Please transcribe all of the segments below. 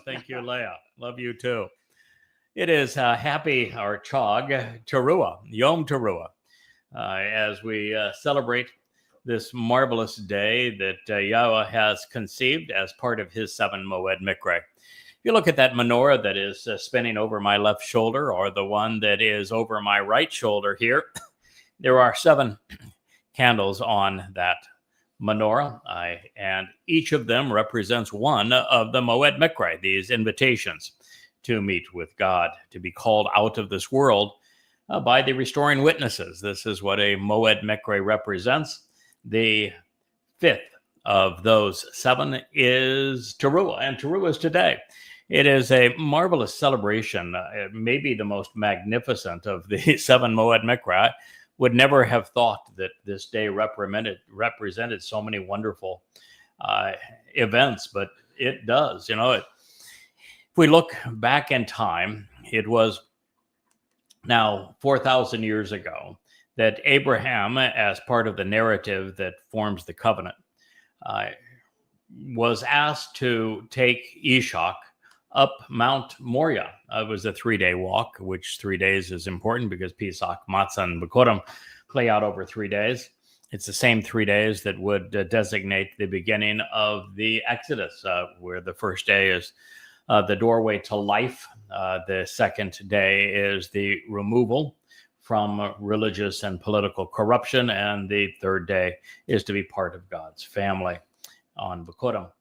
Thank you, Leah. Love you too. It is happy or Chog Teruah, Yom Teruah, as we celebrate this marvelous day that Yahweh has conceived as part of his 7 Moed Mikra. If you look at that menorah that is spinning over my left shoulder, or the one that is over my right shoulder here, there are 7 candles on that menorah, and each of them represents one of the Moed Mikra, these invitations to meet with God, to be called out of this world by the restoring witnesses. This is what a Moed Mikra represents. The 5th of those 7 is Teruah, and Teruah is today. It is a marvelous celebration, maybe the most magnificent of the 7 Moed Mikra. Would never have thought that this day represented so many wonderful events, but it does. If we look back in time, it was now 4,000 years ago that Abraham, as part of the narrative that forms the covenant, was asked to take Ishak up Mount Moriah. It was a 3-day walk, which 3 days is important because Pesach, Matzah, and Bikurim play out over 3 days. It's the same 3 days that would designate the beginning of the Exodus, where the first day is the doorway to life. The second day is the removal from religious and political corruption, and the third day is to be part of God's family on Bikurim.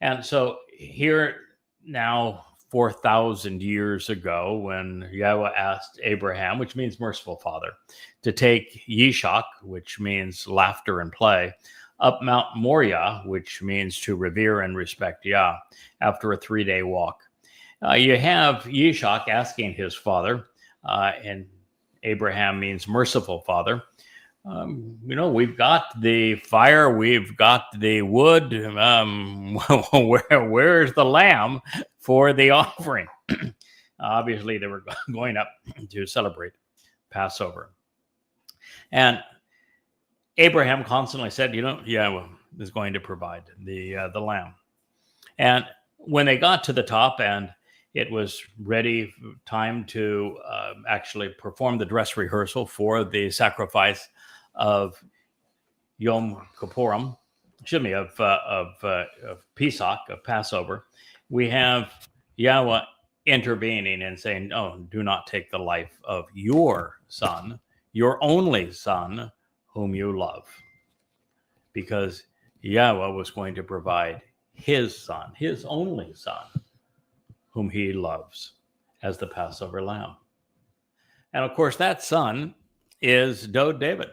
And so here, now 4,000 years ago, when Yahweh asked Abraham, which means merciful father, to take Yishak, which means laughter and play, up Mount Moriah, which means to revere and respect Yah, after a 3-day walk. You have Yishak asking his father, and Abraham means merciful father. We've got the fire, we've got the wood. Where's the lamb for the offering? Obviously, they were going up to celebrate Passover. And Abraham constantly said, Yahweh is going to provide the lamb. And when they got to the top and it was ready, time to actually perform the dress rehearsal for the sacrifice of Yom Kippurim, of Pesach, of Passover, we have Yahweh intervening and saying, "Oh, do not take the life of your son, your only son, whom you love," because Yahweh was going to provide his son, his only son, whom he loves, as the Passover lamb. And of course, that son is David.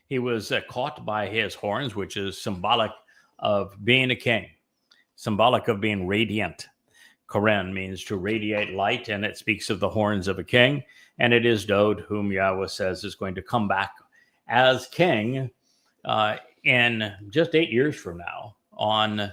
He was caught by his horns, which is symbolic of being a king, symbolic of being radiant. Koren means to radiate light, and it speaks of the horns of a king. And it is Dod whom Yahweh says is going to come back as king in just 8 years from now, on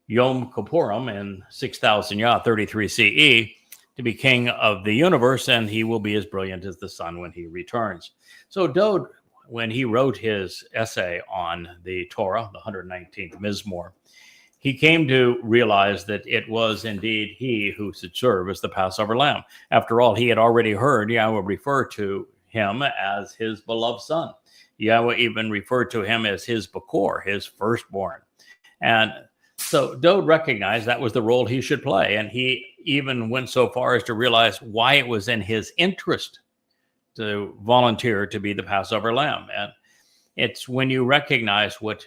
Yom Kippurim in 6,000 Yah, 33 CE, to be king of the universe, and he will be as brilliant as the sun when he returns. So Dod, when he wrote his essay on the Torah, the 119th Mizmor, he came to realize that it was indeed he who should serve as the Passover lamb. After all, he had already heard Yahweh refer to him as his beloved son. Yahweh even referred to him as his Bakor, his firstborn. And so Dod recognized that was the role he should play. And he even went so far as to realize why it was in his interest to volunteer to be the Passover lamb. And it's when you recognize what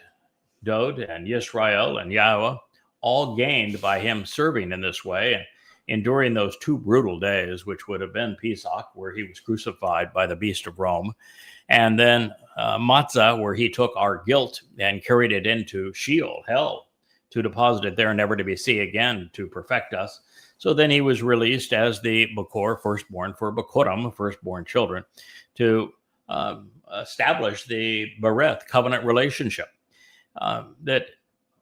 Dod and Yisrael and Yahweh all gained by him serving in this way and enduring those 2 brutal days, which would have been Pesach, where he was crucified by the beast of Rome, and then Matzah, where he took our guilt and carried it into Sheol, hell, to deposit it there, never to be seen again, to perfect us. So then he was released as the Bakor, firstborn, for Bikurim, firstborn children, to establish the Bereth, covenant relationship. That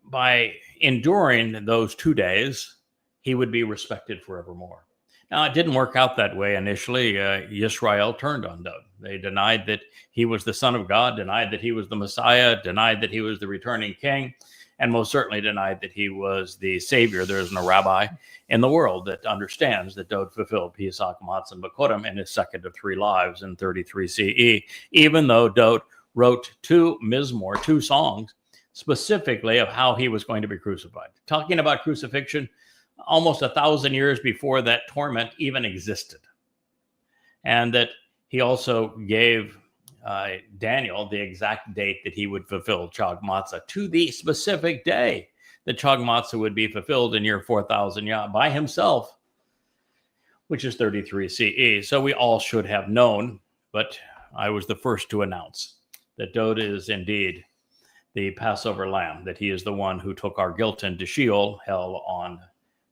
by enduring those 2 days, he would be respected forevermore. Now, it didn't work out that way initially. Yisrael turned on Dod. They denied that he was the Son of God, denied that he was the Messiah, denied that he was the returning king. and most certainly denied that he was the savior. There isn't a rabbi in the world that understands that Dowd fulfilled Pesach, Matzah, and Bikurim in his second of three lives in 33 CE, even though Dowd wrote two songs specifically of how he was going to be crucified, talking about crucifixion almost 1,000 years before that torment even existed. And that he also gave Daniel the exact date that he would fulfill Chag Matzah, to the specific day that Chag Matzah would be fulfilled in year 4000 by himself, which is 33 CE. So we all should have known, but I was the first to announce that Dowd is indeed the Passover lamb, that he is the one who took our guilt into Sheol, hell on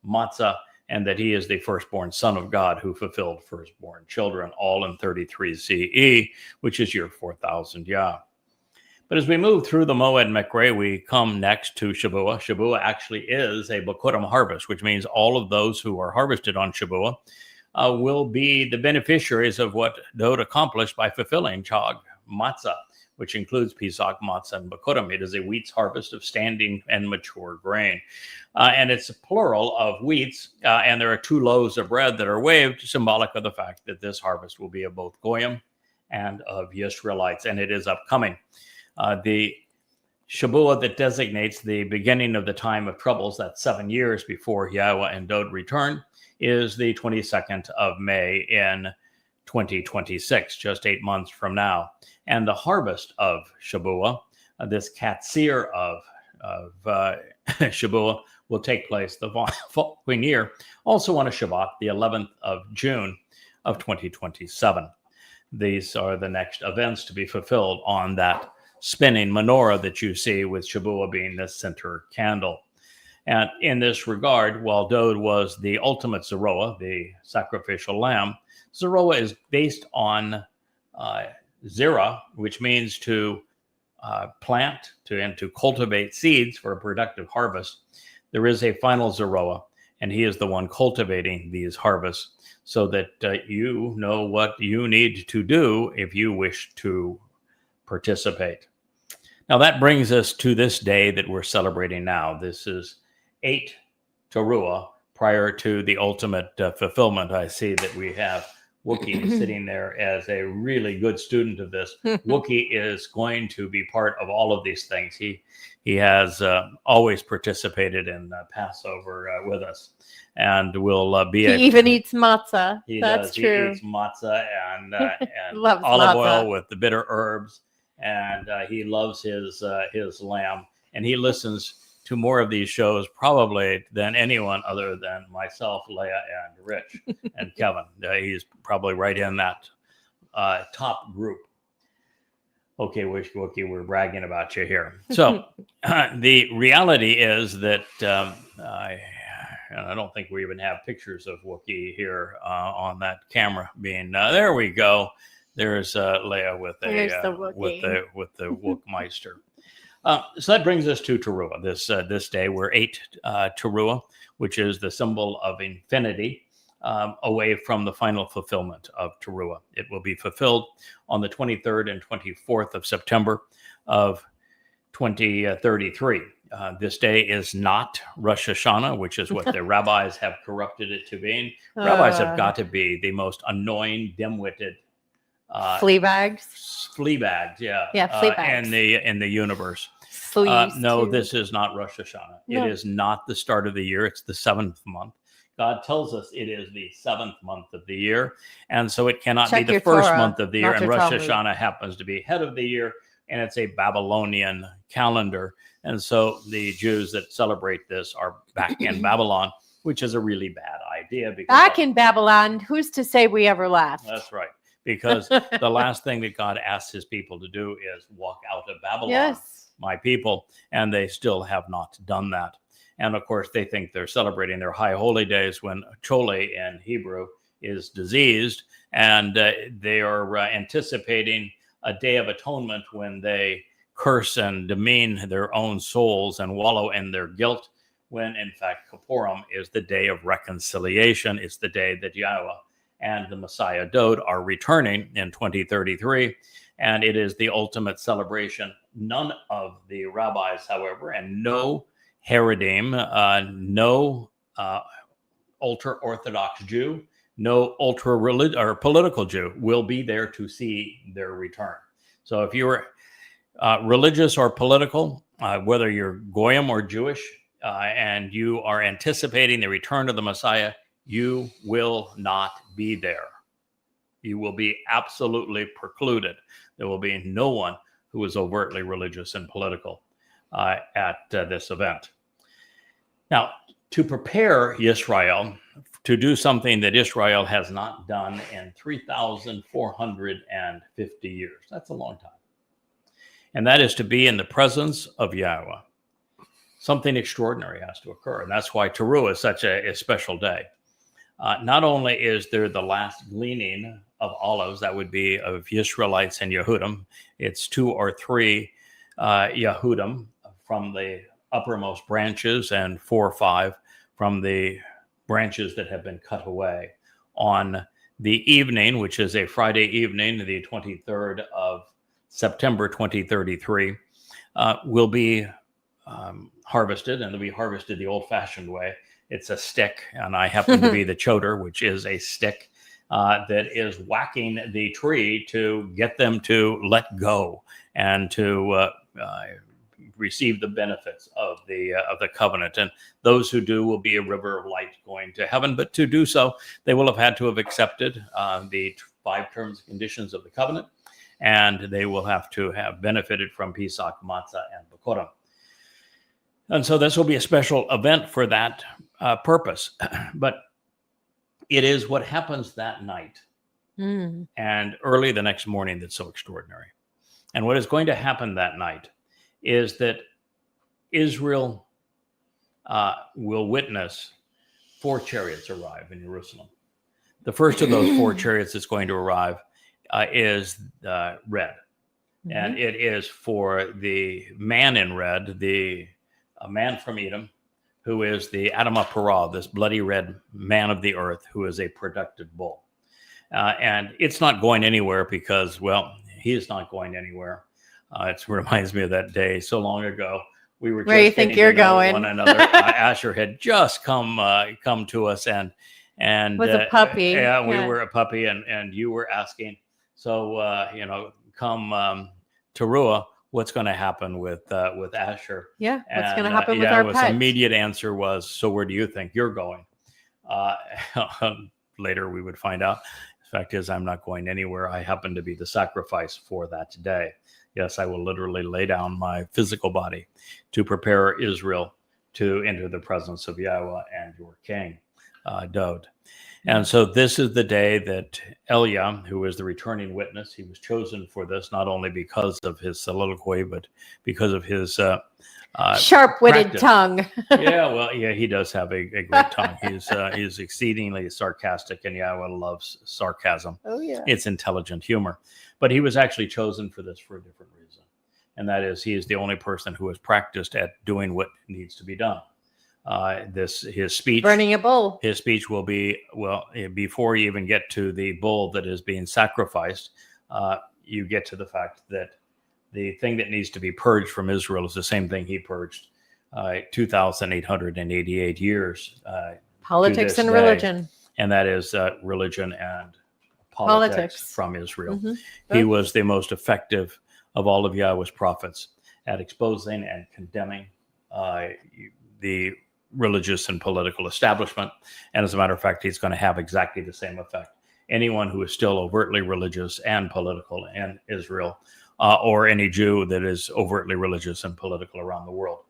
Matzah, and that he is the firstborn son of God who fulfilled firstborn children, all in 33 CE, which is year 4000 But as we move through the Moed Mekre, we come next to Shavuot. Shavuot actually is a Bikurim harvest, which means all of those who are harvested on Shavuot will be the beneficiaries of what Dowd accomplished by fulfilling Chag Matzah, which includes Pesach, Matzah, and Bikurim. It is a wheat's harvest of standing and mature grain. And it's a plural of wheats, and there are 2 loaves of bread that are waved, symbolic of the fact that this harvest will be of both Goyim and of Yisraelites, and it is upcoming. The Shavuot that designates the beginning of the time of troubles, that's 7 years before Yahweh and Dowd return, is the 22nd of May in 2026, just 8 months from now. And the harvest of Shavuot, this Qatsyr of Shavuot, will take place the following year, also on a Shabbat, the 11th of June of 2027. These are the next events to be fulfilled on that spinning menorah that you see, with Shavuot being the center candle. And in this regard, while Dowd was the ultimate Zeroah, the sacrificial lamb, Zeroah is based on Zerah, which means to plant and to cultivate seeds for a productive harvest. There is a final Zeroah, and he is the one cultivating these harvests, so that you know what you need to do if you wish to participate. Now that brings us to this day that we're celebrating now. This is 8 Teruah, prior to the ultimate fulfillment. I see that we have Wookie sitting there as a really good student of this. Wookie is going to be part of all of these things. He has always participated in Passover with us, and will be. He even eats matzah. That's true. He eats matzah and Loves olive matzah. oil with the bitter herbs, and he loves his lamb, and he listens to more of these shows probably than anyone other than myself, Leah, and Rich, and Kevin. He's probably right in that top group. Okay, Wookie, we're bragging about you here. So the reality is that I don't think we even have pictures of Wookie here on that camera being. There we go. There's Leah with the Wookmeister. So that brings us to Teruah. This day, we're 8 Teruah, which is the symbol of infinity, away from the final fulfillment of Teruah. It will be fulfilled on the 23rd and 24th of September of 2033. This day is not Rosh Hashanah, which is what the rabbis have corrupted it to being. Rabbis have got to be the most annoying, dim-witted flea bags, in the universe. No, too. This is not Rosh Hashanah. No. It is not the start of the year. It's the 7th month. God tells us it is the 7th month of the year, and so it cannot be the first month of the year. And Rosh Hashanah happens to be head of the year, and it's a Babylonian calendar. And so the Jews that celebrate this are back in Babylon, which is a really bad idea. Because in Babylon, who's to say we ever left? That's right. Because the last thing that God asks his people to do is walk out of Babylon, my people, and they still have not done that. And of course, they think they're celebrating their high holy days when Chole in Hebrew is diseased, and they are anticipating a day of atonement when they curse and demean their own souls and wallow in their guilt, when in fact Kippurim is the day of reconciliation. It's the day that Yahweh and the Messiah Dode are returning in 2033, and it is the ultimate celebration. None of the rabbis, however, and no Haredim, no ultra-Orthodox Jew, no ultra-religious or political Jew will be there to see their return. So if you're religious or political, whether you're Goyim or Jewish, and you are anticipating the return of the Messiah, you will not be there. You will be absolutely precluded. There will be no one who is overtly religious and political at this event. Now, to prepare Israel to do something that Israel has not done in 3,450 years. That's a long time. And that is to be in the presence of Yahweh. Something extraordinary has to occur. And that's why Teruah is such a special day. Not only is there the last gleaning of olives, that would be of Yisraelites and Yehudim. It's 2 or 3 Yehudim from the uppermost branches and 4 or 5 from the branches that have been cut away. On the evening, which is a Friday evening, the 23rd of September 2033, will be harvested, and they'll be harvested the old-fashioned way. It's a stick, and I happen to be the choder, which is a stick that is whacking the tree to get them to let go and to receive the benefits of the covenant. And those who do will be a river of light going to heaven. But to do so, they will have had to have accepted the 5 terms and conditions of the covenant, and they will have to have benefited from Pesach, Matzah, and Bekurim. And so this will be a special event for that purpose. But it is what happens that night and early the next morning that's so extraordinary. And what is going to happen that night is that Israel will witness 4 chariots arrive in Jerusalem. The first of those 4 chariots that's going to arrive is red. And it is for the man in red, a man from Edom, who is the Adamah Parah, this bloody red man of the earth, who is a productive bull. And it's not going anywhere because, well, he is not going anywhere. It reminds me of that day so long ago. We were just where you think you're going. One another. Asher had just come to us and was a puppy. Yeah, we were a puppy, and you were asking. So come Teruah, what's going to happen with Asher? Yeah, what's going to happen with our pets? Immediate answer was, so where do you think you're going? Later we would find out. The fact is, I'm not going anywhere. I happen to be the sacrifice for that day. Yes, I will literally lay down my physical body to prepare Israel to enter the presence of Yahweh and your king, Dode. And so this is the day that Eliah, who is the returning witness, he was chosen for this, not only because of his soliloquy, but because of his sharp-witted tongue. Yeah, he does have a great tongue. He's exceedingly sarcastic, and Yahweh loves sarcasm. Oh, yeah. It's intelligent humor. But he was actually chosen for this for a different reason. And that is, he is the only person who has practiced at doing what needs to be done. His speech, burning a bull. His speech will be, well, before you even get to the bull that is being sacrificed, you get to the fact that the thing that needs to be purged from Israel is the same thing he purged 2,888 years. Politics and religion. And that is religion and politics from Israel. Mm-hmm. He was the most effective of all of Yahweh's prophets at exposing and condemning the religious and political establishment. And as a matter of fact, he's going to have exactly the same effect. Anyone who is still overtly religious and political in Israel, or any Jew that is overtly religious and political around the world,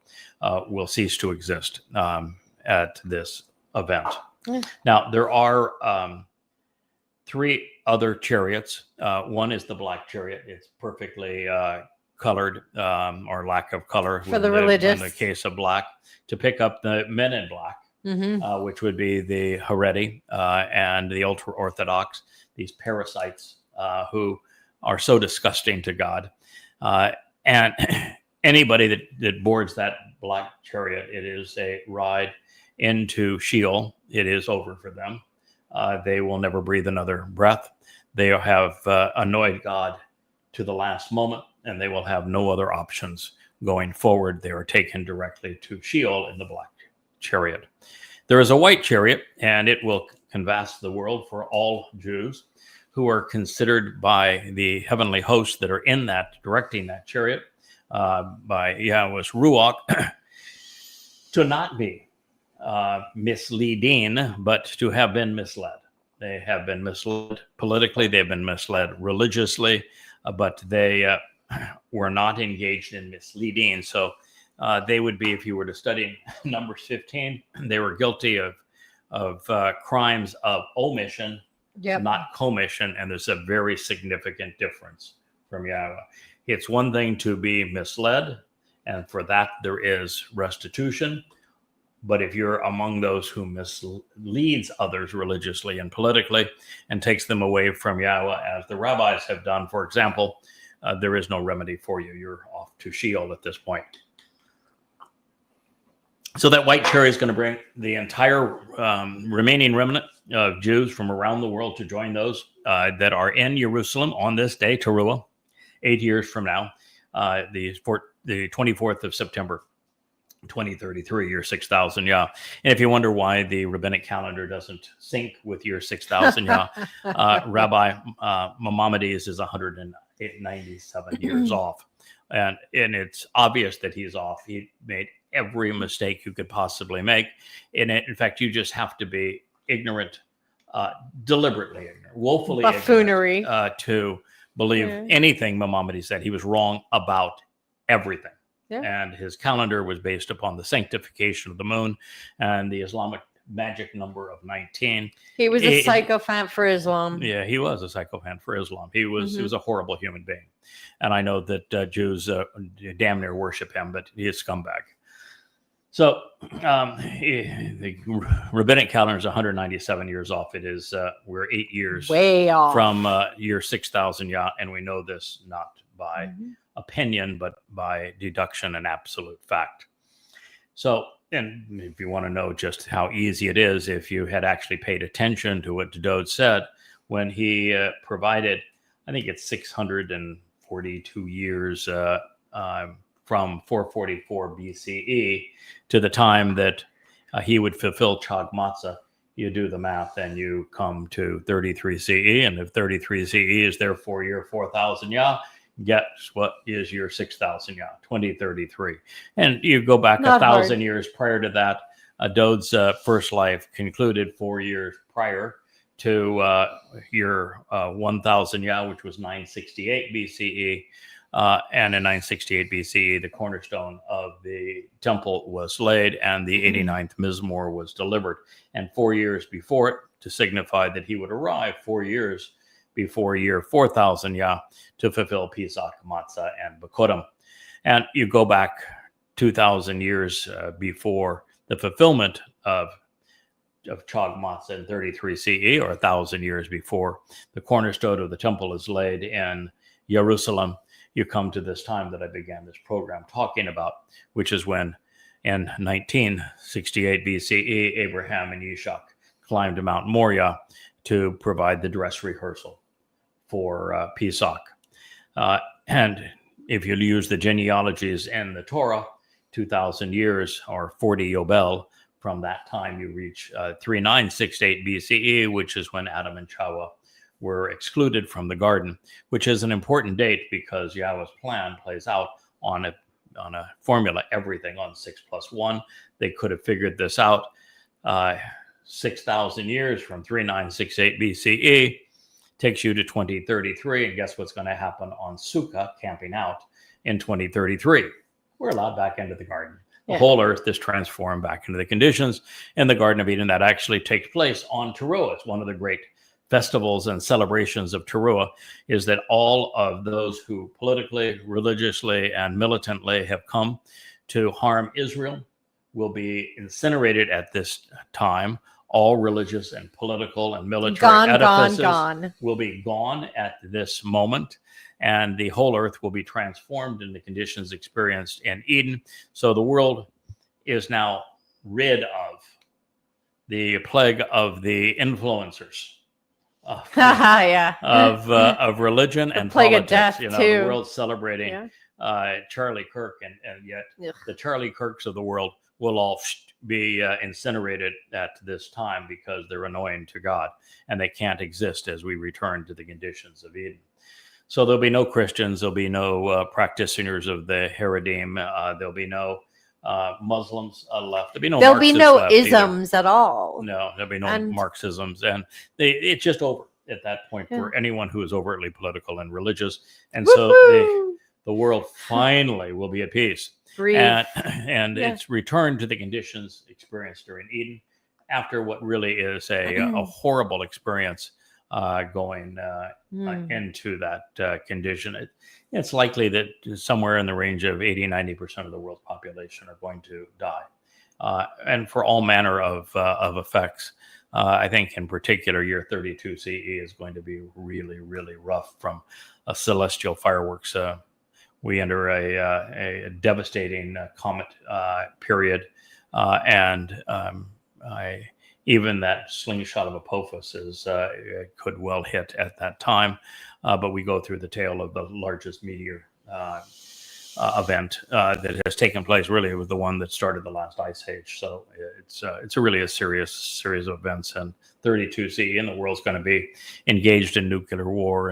will cease to exist at this event. Yeah. Now, there are 3 other chariots. One is the black chariot. It's perfectly colored, or lack of color for the religious. In the case of black, to pick up the men in black, which would be the Haredi and the ultra-Orthodox, these parasites who are so disgusting to God. And anybody that boards that black chariot, it is a ride into Sheol. It is over for them. They will never breathe another breath. They have annoyed God to the last moment, and they will have no other options going forward. They are taken directly to Sheol in the black chariot. There is a white chariot, and it will canvass the world for all Jews who are considered by the heavenly hosts that are in that, directing that chariot, by Yahweh's Ruach, to not be misleading, but to have been misled. They have been misled politically, they've been misled religiously, but they were not engaged in misleading. So they would be, if you were to study Numbers 15, they were guilty of crimes of omission, not commission, and there's a very significant difference from Yahweh. It's one thing to be misled, and for that there is restitution. But if you're among those who misleads others religiously and politically and takes them away from Yahweh, as the rabbis have done, for example, there is no remedy for you. You're off to Sheol at this point. So that white chariot is going to bring the entire remaining remnant of Jews from around the world to join those that are in Jerusalem on this day, Teruah, 8 years from now, the 24th of September, 2033, year 6000 Yah. And if you wonder why the rabbinic calendar doesn't sync with year 6000 Yah, Rabbi Maimonides is 197 years off. And it's obvious that he's off. He made every mistake you could possibly make. And in fact, you just have to be ignorant, deliberately ignorant, woefully buffoonery, ignorant, to believe anything Maimonides said. He was wrong about everything. Yeah. And his calendar was based upon the sanctification of the moon and the Islamic magic number of 19. He was a sycophant for Islam. Yeah, he was a sycophant for Islam. He was a horrible human being. And I know that Jews damn near worship him, but he is a scumbag. So the rabbinic calendar is 197 years off. It is, we're 8 years way off from year 6000 Yah, and we know this not by opinion, but by deduction and absolute fact. So, and if you want to know just how easy it is, if you had actually paid attention to what Dode said when he provided, I think it's 642 years from 444 BCE to the time that he would fulfill Chag Matzah. You do the math and you come to 33 CE. And if 33 CE is therefore year 4000 Yah, guess what is year 6000 Yah, 2033. And you go back 1,000 years prior to that. Dode's first life concluded 4 years prior to year 1000 Yah, which was 968 BCE. And in 968 BCE, the cornerstone of the temple was laid and the 89th Mizmor was delivered. And 4 years before it, to signify that he would arrive 4 years before year 4000 Yah to fulfill Pesach, Matzah, and Bekurim. And you go back 2,000 years before the fulfillment of Chag Matzah in 33 CE, or 1,000 years before the cornerstone of the temple is laid in Jerusalem. You come to this time that I began this program talking about, which is when in 1968 BCE, Abraham and Yitzhak climbed Mount Moriah to provide the dress rehearsal for Pesach. And if you use the genealogies in the Torah, 2,000 years or 40 Yobel, from that time you reach 3968 BCE, which is when Adam and Chava were excluded from the garden, which is an important date because Yahweh's plan plays out on a formula, everything on 6 + 1. They could have figured this out 6,000 years from 3968 BCE takes you to 2033. And guess what's going to happen on Sukkah, camping out, in 2033? We're allowed back into the garden. The whole earth is transformed back into the conditions in the Garden of Eden. That actually takes place on Teruah. It's one of the great festivals and celebrations of Teruah, is that all of those who politically, religiously, and militantly have come to harm Israel will be incinerated at this time. All religious and political and military edifices will be gone at this moment, and the whole earth will be transformed in the conditions experienced in Eden. So the world is now rid of the plague of the influencers. Yeah. Of religion and plague of politics. death, The too. world's celebrating Charlie Kirk, and yet Ugh. the Charlie Kirks of the world will all be incinerated at this time because they're annoying to God and they can't exist as we return to the conditions of Eden. So there'll be no Christians, there'll be no practitioners of the Haredim, there'll be no Muslims left. There'll be no There'll be Marxists no left either. isms at all. No, there'll be no And- Marxisms, and it's just over at that point Yeah. for anyone who is overtly political and religious, and Woo-hoo! so the world finally will be at peace, Breathe. and Yeah. it's returned to the conditions experienced during Eden, after what really is a horrible experience going into that condition. It's likely that somewhere in the range of 80-90% of the world's population are going to die. And for all manner of effects. I think in particular, year 32 CE is going to be really, really rough from a celestial fireworks. We enter a devastating comet period, and even that slingshot of Apophis could well hit at that time. But we go through the tail of the largest meteor event that has taken place. Really, it was the one that started the last ice age. So it's really a serious series of events. And 32 CE, and the world's going to be engaged in nuclear war,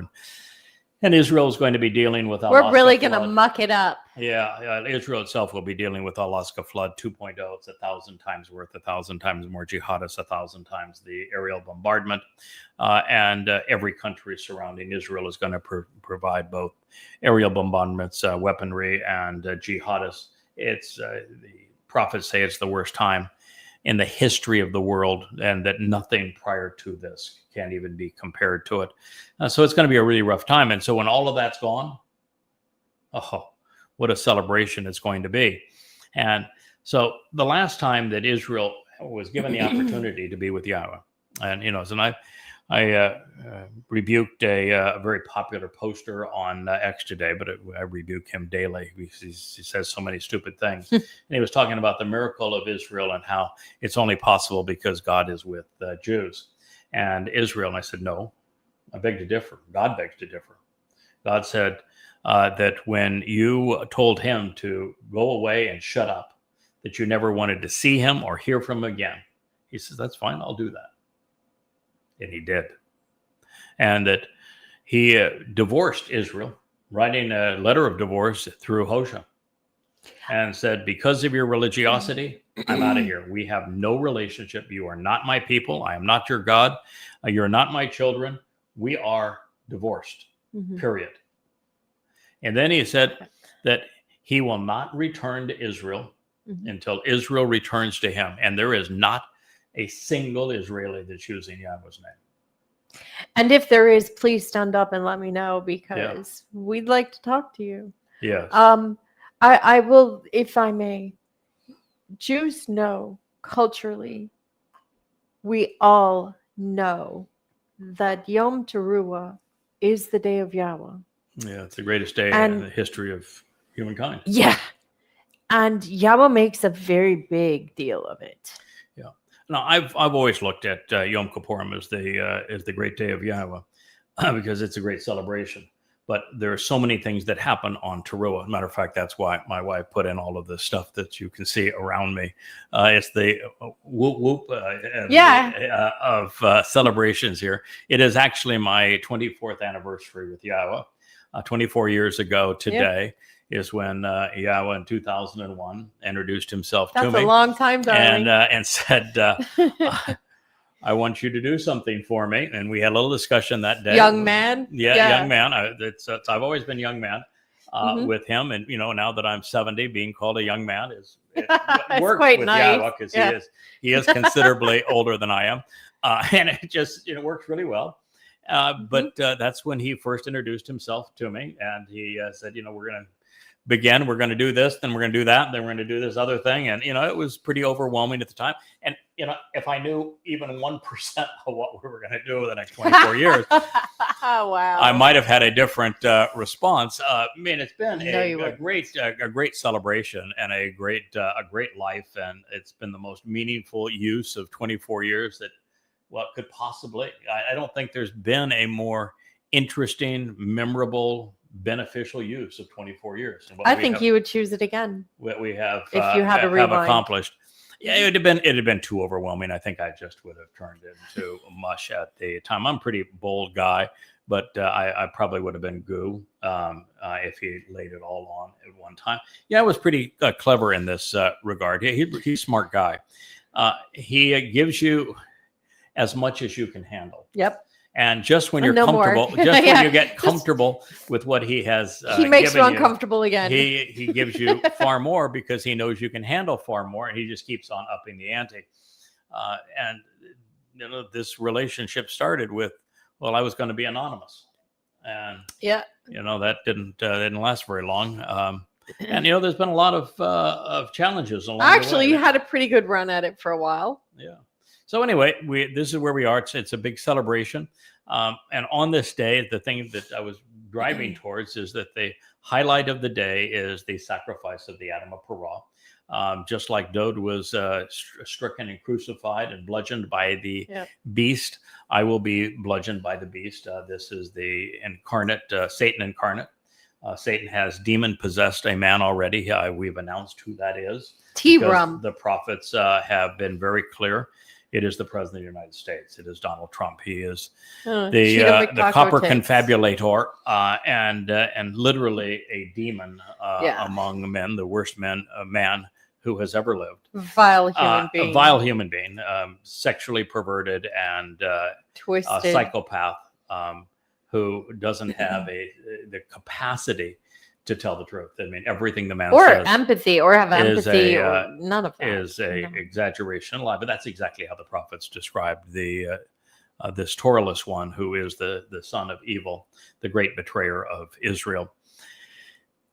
and Israel is going to be dealing with We're really going to muck it up. Yeah, Israel itself will be dealing with Alaska flood 2.0. It's 1,000 times worth, 1,000 times more jihadists, 1,000 times the aerial bombardment. And every country surrounding Israel is going to provide both aerial bombardments, weaponry, and jihadists. The prophets say it's the worst time in the history of the world, and that nothing prior to this can even be compared to it. So it's going to be a really rough time. And so when all of that's gone, what a celebration it's going to be. And so the last time that Israel was given the opportunity to be with Yahweh, and I rebuked a very popular poster on X today, but I rebuke him daily. He says so many stupid things. And he was talking about the miracle of Israel and how it's only possible because God is with Jews and Israel. And I said, no, I beg to differ. God begs to differ. God said that when you told him to go away and shut up, that you never wanted to see him or hear from him again. He says, that's fine, I'll do that. And he did. And that he divorced Israel, writing a letter of divorce through Hosea, and said, because of your religiosity, I'm out of here. We have no relationship. You are not my people. I am not your God. You're not my children. We are divorced, period. And then he said that he will not return to Israel until Israel returns to him. And there is not a single Israeli that's using Yahweh's name. And if there is, please stand up and let me know, because we'd like to talk to you. Yes. I will, if I may. Jews know culturally, we all know that Yom Teruah is the day of Yahweh. Yeah, it's the greatest day in the history of humankind. Yeah. And Yahweh makes a very big deal of it. Yeah. Now, I've always looked at Yom Kippurim as the great day of Yahweh because it's a great celebration. But there are so many things that happen on Teruah. Matter of fact, that's why my wife put in all of the stuff that you can see around me. It's the whoop whoop of celebrations here. It is actually my 24th anniversary with Yahweh. 24 years ago today is when Yahweh in 2001 introduced himself to me. That's a long time, darling. And said, I want you to do something for me. And we had a little discussion that day. Young man? Yeah. Young man. I've always been young man with him. And, now that I'm 70, being called a young man works quite with nice. Yahweh because he is considerably older than I am. And it just, works really well. But that's when he first introduced himself to me. And he said, we're going to began. We're going to do this, then we're going to do that, then we're going to do this other thing. And, it was pretty overwhelming at the time. And, if I knew even 1% of what we were going to do over the next 24 years, Wow. I might have had a different response. It's been No, a great celebration and a great life. And it's been the most meaningful use of 24 years that could possibly. I don't think there's been a more interesting, memorable, beneficial use of 24 years. I think you would choose it again. What we have, if you had to have rewind. accomplished. Yeah, it had been too overwhelming. I think I just would have turned into mush at the time. I'm a pretty bold guy, but I probably would have been goo if he laid it all on at one time. Yeah, I was pretty clever in this regard. He's a smart guy. He gives you as much as you can handle. Yep. And just when you're No comfortable, more. just when you get comfortable with what he has, he makes you given uncomfortable again. He gives you far more because he knows you can handle far more, and he just keeps on upping the ante. And this relationship started with, well, I was going to be anonymous, and that didn't last very long. And there's been a lot of challenges along the way. You had a pretty good run at it for a while. Yeah. So anyway, this is where we are. It's a big celebration. And on this day, the thing that I was driving towards is that the highlight of the day is the sacrifice of the Adam of Perah. Just like Dode was stricken and crucified and bludgeoned by the beast, I will be bludgeoned by the beast. This is the incarnate, Satan incarnate. Satan has demon-possessed a man already. We've announced who that is. T-Rum. The prophets have been very clear. It is the president of the United States. It is Donald Trump. He is the copper confabulator and literally a demon among men, the worst man who has ever lived. Vile human being. A vile human being, sexually perverted and twisted psychopath who doesn't have the capacity to tell the truth. I mean, everything the man says, empathy, or have empathy, or none of that is exaggeration, a lie. But that's exactly how the prophets described this Torahless one, who is the son of evil, the great betrayer of Israel.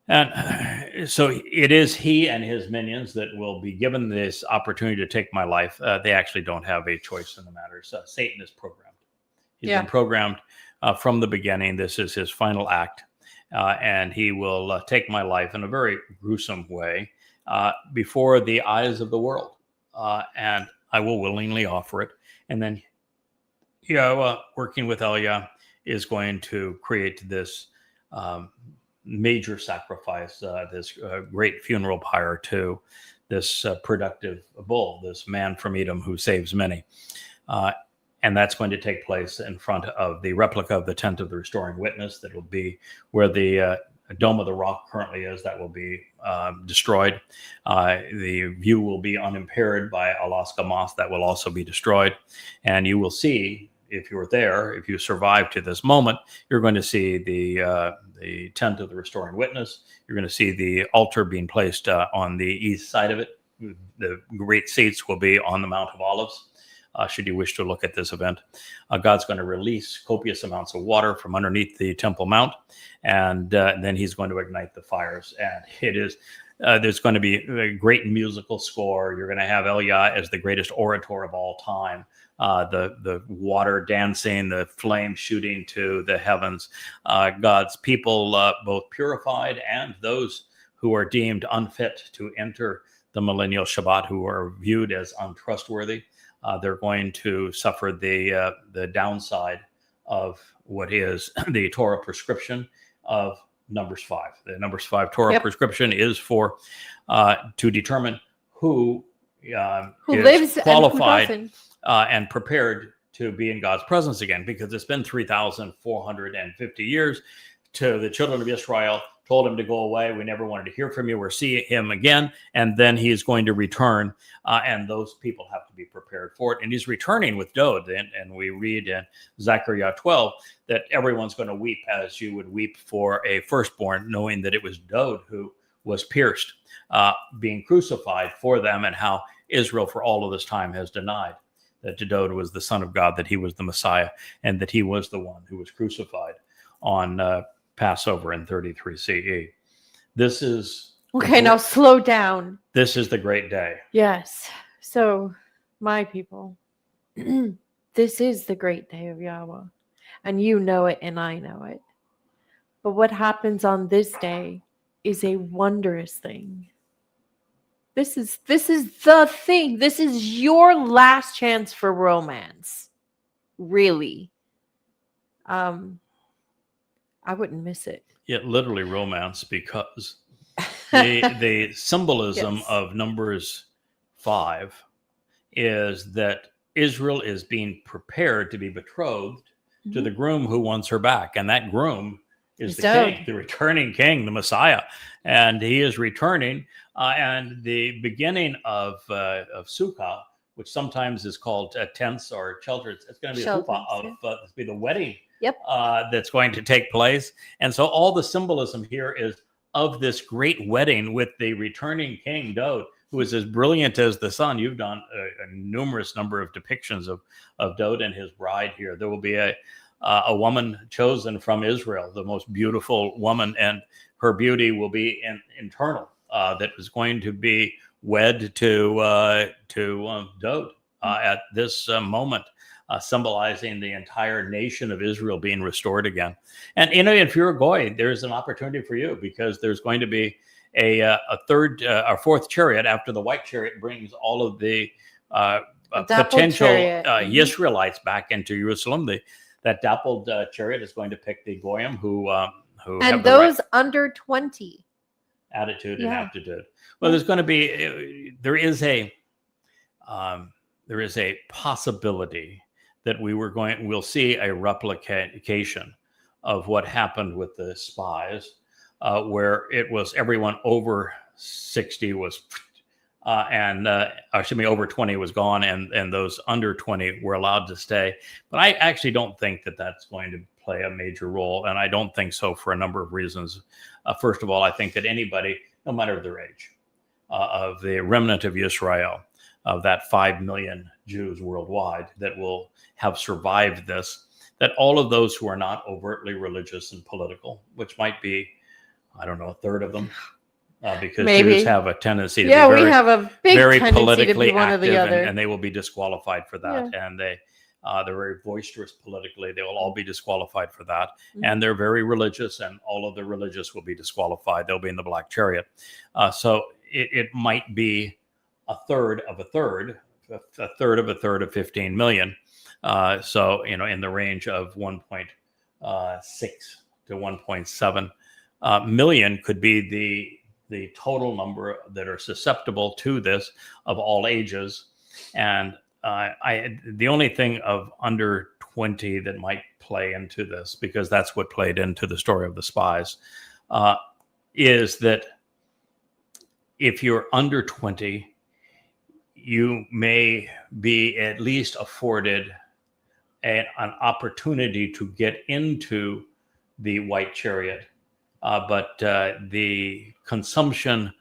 And so it is he and his minions that will be given this opportunity to take my life. They actually don't have a choice in the matter. So Satan is programmed. He's been programmed from the beginning. This is his final act. And he will take my life in a very gruesome way before the eyes of the world. And I will willingly offer it. And then, working with Elia is going to create this major sacrifice, this great funeral pyre to this productive bull, this man from Edom who saves many. And that's going to take place in front of the replica of the tent of the restoring witness. That will be where the Dome of the Rock currently is. That will be destroyed. The view will be unimpaired by Alaska moss. That will also be destroyed. And you will see, if you're there, if you survive to this moment, you're going to see the tent of the restoring witness. You're going to see the altar being placed on the east side of it. The great seats will be on the Mount of Olives. Should you wish to look at this event, God's going to release copious amounts of water from underneath the Temple Mount, and then he's going to ignite the fires. And it is there's going to be a great musical score. You're going to have Elia as the greatest orator of all time. The water dancing, the flame shooting to the heavens. God's people, both purified and those who are deemed unfit to enter the millennial Shabbat, who are viewed as untrustworthy. They're going to suffer the downside of what is the Torah prescription of Numbers 5. The Numbers 5 Torah prescription is for to determine who is qualified and prepared to be in God's presence again, because it's been 3,450 years to the children of Israel. Told him to go away. We never wanted to hear from you or see him again. And then he is going to return, and those people have to be prepared for it. And he's returning with Dode. And we read in Zechariah 12 that everyone's going to weep as you would weep for a firstborn, knowing that it was Dode who was pierced, being crucified for them, and how Israel for all of this time has denied that Dode was the Son of God, that he was the Messiah, and that he was the one who was crucified on Passover in 33 CE. This is Okay, now slow down. this is the great day. Yes. So, my people, this is the great day of Yahweh. And you know it, and I know it. But what happens on this day is a wondrous thing. This is the thing. This is your last chance for romance. Really. I wouldn't miss it. It literally romance, because the symbolism Yes. of Numbers 5 is that Israel is being prepared to be betrothed to the groom who wants her back, and that groom is the king, the returning king, the Messiah, and he is returning. And the beginning of Sukkah, which sometimes is called tents or shelters, it's going to be the chuppah of be the wedding. Yep. That's going to take place, and so all the symbolism here is of this great wedding with the returning king Daud, who is as brilliant as the sun. You've done a numerous number of depictions of Daud and his bride here. There will be a woman chosen from Israel, the most beautiful woman, and her beauty will be internal. That is going to be wed to Daud at this moment, symbolizing the entire nation of Israel being restored again. And if you're a goy, there's an opportunity for you, because there's going to be a fourth chariot after the white chariot brings all of the potential Israelites back into Jerusalem. That dappled chariot is going to pick the goyim who and have those right under 20 attitude and aptitude. Well, there's going to be there is a possibility that we'll see a replication of what happened with the spies, where it was everyone over 60 was over 20 was gone, and those under 20 were allowed to stay. But I actually don't think that that's going to play a major role, and I don't think so for a number of reasons. First of all, I think that anybody, no matter their age, of the remnant of Israel, of that 5 million Jews worldwide that will have survived this, that all of those who are not overtly religious and political, which might be, I don't know, a third of them, because maybe Jews have a tendency to be we have a big very tendency politically to be one active, or the other. and they will be disqualified for that. And they're very boisterous politically. They will all be disqualified for that. And they're very religious, and all of the religious will be disqualified. They'll be in the black chariot. So it might be a third of a third of 15 million. So, in the range of 1.6 to 1.7 million could be the total number that are susceptible to this, of all ages. And the only thing of under 20 that might play into this, because that's what played into the story of the spies, is that if you're under 20, you may be at least afforded an opportunity to get into the white chariot. But the consumption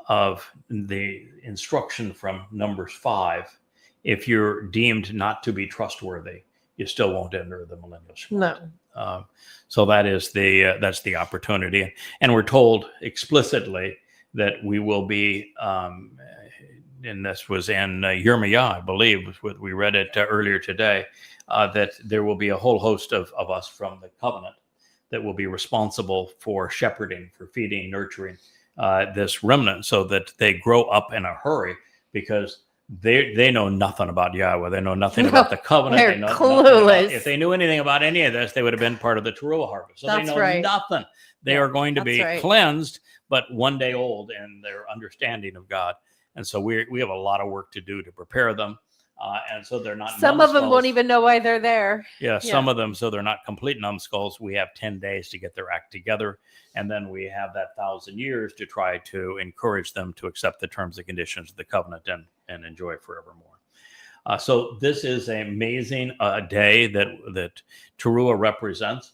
of the instruction from Numbers 5, if you're deemed not to be trustworthy, you still won't enter the millennial Shemitah. No. So that's the opportunity, and we're told explicitly that we will be. And this was in Yirmiyah, I believe, we read it earlier today, that there will be a whole host of us from the covenant that will be responsible for shepherding, for feeding, nurturing this remnant, so that they grow up in a hurry, because they know nothing about Yahweh. They know nothing about the covenant. They're they know clueless. If they knew anything about any of this, they would have been part of the teruah harvest. So That's they know right. nothing. They are going to be cleansed, but one day old in their understanding of God. And so we have a lot of work to do to prepare them. And so they're not. Some of them won't even know why they're there. Yeah, some of them, so they're not complete numbskulls. We have 10 days to get their act together. And then we have that 1,000 years to try to encourage them to accept the terms and conditions of the covenant and enjoy forevermore. So this is an amazing day that Teruah represents.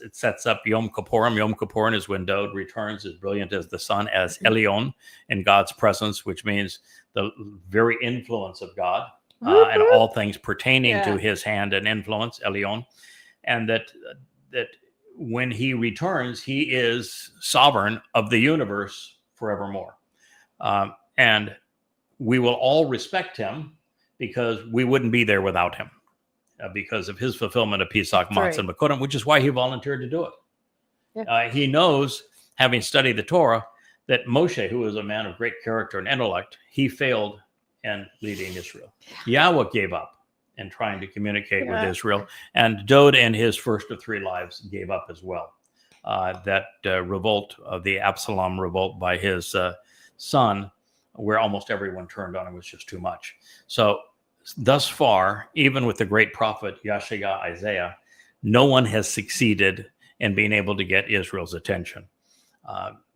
It sets up Yom Kippurim. Yom Kippurim is when Daud returns as brilliant as the sun, as Elyon, in God's presence, which means the very influence of God. And all things pertaining to his hand and influence, Elyon, and that when he returns, he is sovereign of the universe forevermore. And we will all respect him because we wouldn't be there without him because of his fulfillment of Pesach, Matzah, and Makodim, which is why he volunteered to do it. Yeah. He knows, having studied the Torah, that Moshe, who was a man of great character and intellect, he failed in leading Israel. Yahweh gave up in trying to communicate with Israel, and Dod in his first of 3 lives gave up as well. That revolt of the Absalom revolt by his son, where almost everyone turned on him, was just too much. So thus far, even with the great prophet Yeshaya, Isaiah, no one has succeeded in being able to get Israel's attention.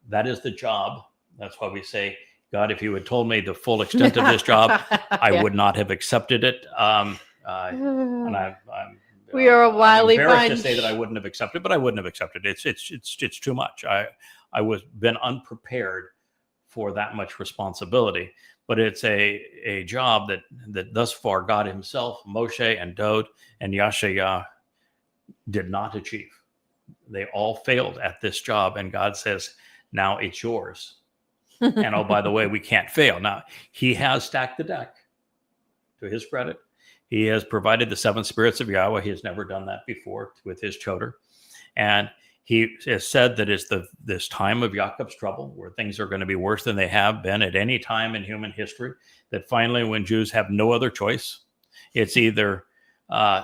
That is the job. That's why we say, God, if you had told me the full extent of this job, I would not have accepted it. And we are a wily embarrassed bunch. to say that I wouldn't have accepted, but I wouldn't have accepted it. It's too much. I was been unprepared for that much responsibility. But it's a job that thus far God himself, Moshe and Dod and Yeshaya did not achieve. They all failed at this job, and God says, now it's yours. And oh, by the way, we can't fail. Now, he has stacked the deck, to his credit. He has provided the 7 spirits of Yahweh. He has never done that before with his choder. And he has said that it's this time of Jacob's trouble, where things are going to be worse than they have been at any time in human history, that finally, when Jews have no other choice, it's either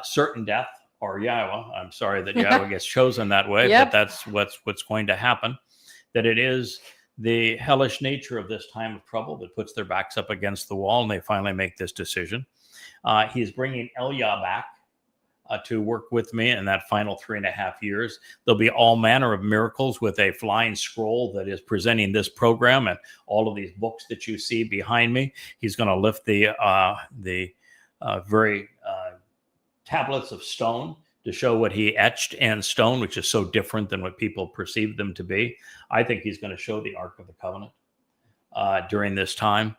certain death or Yahweh. I'm sorry that Yahweh gets chosen that way, but that's what's going to happen. That it is the hellish nature of this time of trouble that puts their backs up against the wall, and they finally make this decision. He's bringing Eliah back to work with me in that final 3.5 years. There'll be all manner of miracles with a flying scroll that is presenting this program and all of these books that you see behind me. He's going to lift the very tablets of stone to show what he etched in stone, which is so different than what people perceive them to be. I think he's going to show the Ark of the Covenant during this time.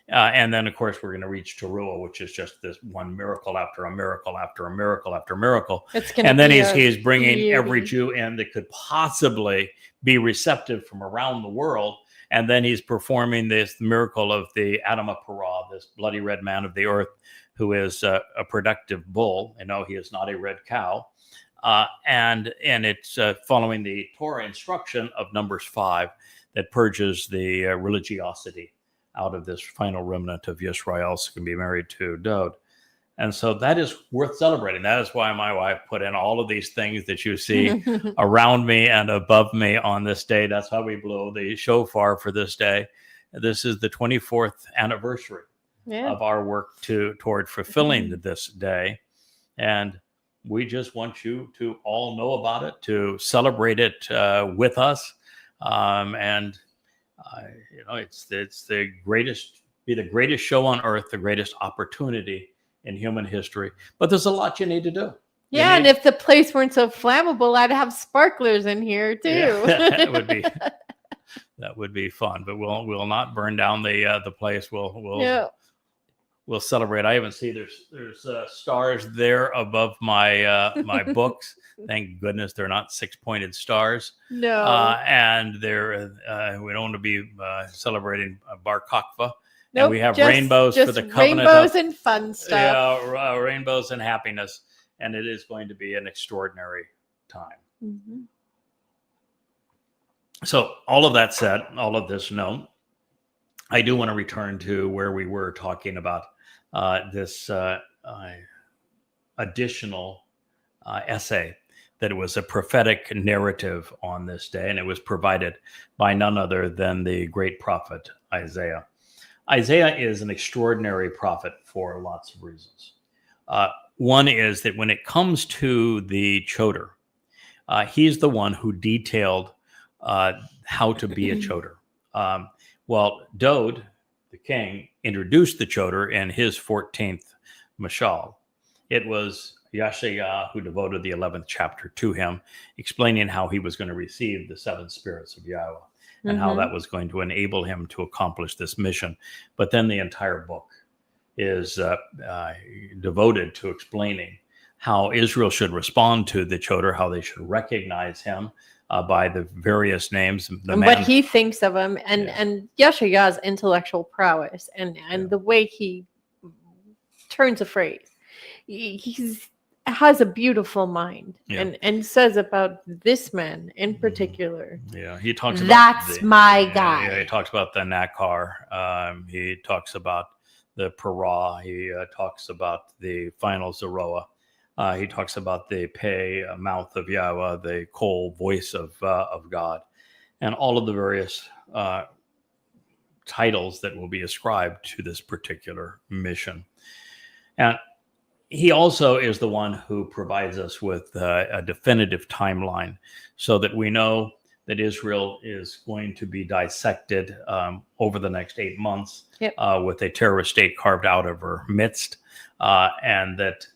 And then, of course, we're going to reach Teruah, which is just this one miracle after a miracle after a miracle after a miracle. And then he's bringing every Jew in that could possibly be receptive from around the world. And then he's performing this miracle of the Adamah Parah, this bloody red man of the earth, who is a productive bull. And no, he is not a red cow. And it's following the Torah instruction of Numbers 5 that purges the religiosity out of this final remnant of Yisrael, so can be married to Dod. And so that is worth celebrating. That is why my wife put in all of these things that you see around me and above me on this day. That's how we blow the shofar for this day. This is the 24th anniversary of our work toward fulfilling this day. And we just want you to all know about it, to celebrate it with us. It's the greatest show on earth, the greatest opportunity in human history. But there's a lot you need to do. Yeah, and if the place weren't so flammable, I'd have sparklers in here too. Yeah, that would be fun. But we'll not burn down the place. We'll celebrate. I even see there's stars there above my my books. Thank goodness they're not 6-pointed stars. No. And they're we don't want to be celebrating Bar Kokhba. Nope, and we have rainbows for the covenant. Rainbows and fun stuff. Yeah, rainbows and happiness. And it is going to be an extraordinary time. Mm-hmm. So all of that said, all of this known, I do want to return to where we were talking about this additional essay, that it was a prophetic narrative on this day, and it was provided by none other than the great prophet Isaiah. Isaiah is an extraordinary prophet for lots of reasons. One is that when it comes to the choder, he's the one who detailed how to be a choder. Dod, the king, introduced the choder in his 14th mashal. It was Yeshaya who devoted the 11th chapter to him, explaining how he was going to receive the 7 spirits of Yahweh and how that was going to enable him to accomplish this mission. But then the entire book is devoted to explaining how Israel should respond to the Choder, how they should recognize him by the various names. The and man, what he thinks of him, and Yeah. and Yeshaya's intellectual prowess, and Yeah. the way he turns a phrase. He's has a beautiful mind, Yeah. and says about this man in Mhm. particular. Yeah, he talks about That's my Yeah, guy. he talks about the Nakar. He talks about the Parah. He talks about the final Zeroah. He talks about the Pei, mouth of Yahweh, the Kol, voice of God, and all of the various titles that will be ascribed to this particular mission. And he also is the one who provides us with a definitive timeline so that we know that Israel is going to be dissected over the next 8 months. Yep. With a terrorist state carved out of her midst, and that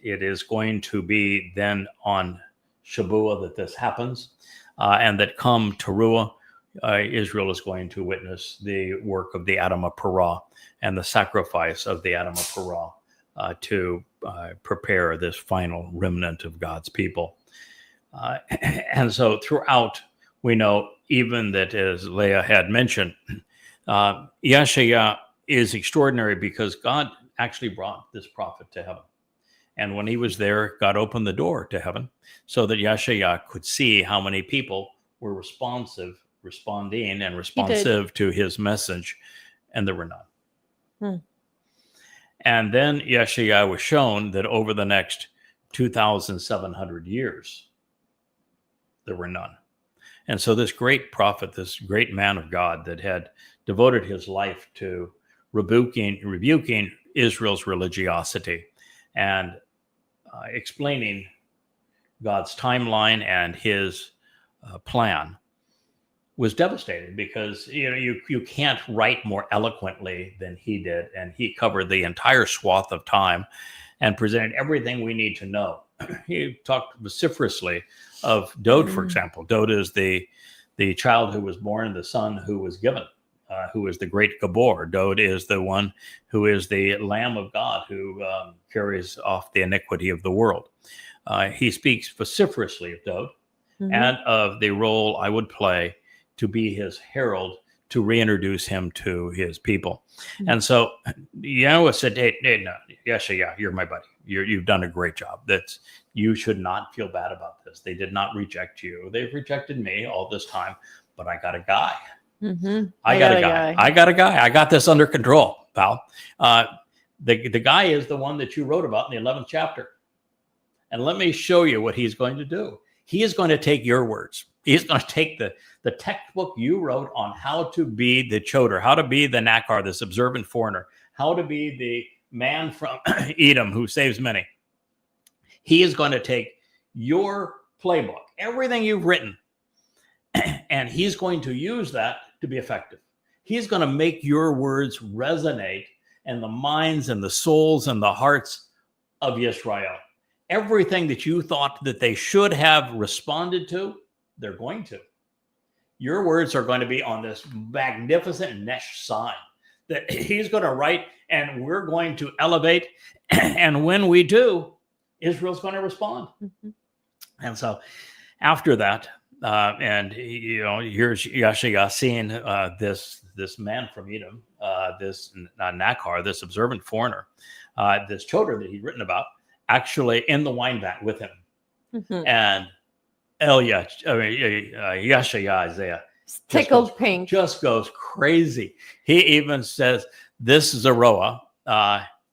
it is going to be then on Shabuah that this happens, and that come Teruah, Israel is going to witness the work of the Adamah Parah and the sacrifice of the Adamah Parah to prepare this final remnant of God's people. And so throughout, we know even that, as Leah had mentioned, Yeshaya is extraordinary because God actually brought this prophet to heaven. And when he was there, God opened the door to heaven so that Yeshaya could see how many people were responding and responsive to his message, and there were none. And then Yeshaya was shown that over the next 2,700 years, there were none. And so this great prophet, this great man of God that had devoted his life to rebuking Israel's religiosity and explaining God's timeline and his plan, was devastated because you can't write more eloquently than he did, and he covered the entire swath of time and presented everything we need to know. He talked vociferously of Dod, for example. Dod is the child who was born, the son who was given, who is the great Gabor. Dod is the one who is the Lamb of God who carries off the iniquity of the world. He speaks vociferously of Dod and of the role I would play to be his herald, to reintroduce him to his people. And so Yahweh said, hey, no, Yeshaya, you're my buddy. You've done a great job. You should not feel bad about this. They did not reject you. They've rejected me all this time, but I got a guy. I got a guy. I got a guy. I got this under control, pal. The guy is the one that you wrote about in the 11th chapter. And let me show you what he's going to do. He is going to take your words. He's going to take the textbook you wrote on how to be the Choder, how to be the Nakar, this observant foreigner, how to be the man from Edom who saves many. He is going to take your playbook, everything you've written, and he's going to use that to be effective. He's going to make your words resonate in the minds and the souls and the hearts of Israel. Everything that you thought that they should have responded to, they're going to. Your words are going to be on this magnificent Nesh sign that he's going to write, and we're going to elevate. And when we do, Israel's going to respond. And so after that, and here's Yeshaya seeing this man from Edom, this Nakar, this observant foreigner, this Choder that he'd written about, actually in the wine vat with him. And Yeshaya, Isaiah, tickled pink, just goes crazy. He even says, this Zeroah,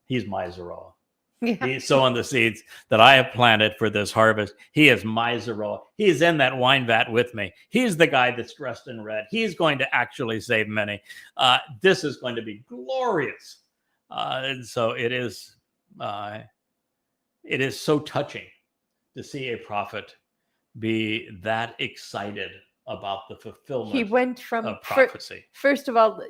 he's my Zeroah. He's sowing the seeds that I have planted for this harvest. He is my Zeroah. He's in that wine vat with me. He's the guy that's dressed in red. He's going to actually save many. This is going to be glorious. And so it is so touching to see a prophet be that excited about the fulfillment. He went from of prophecy. First of all,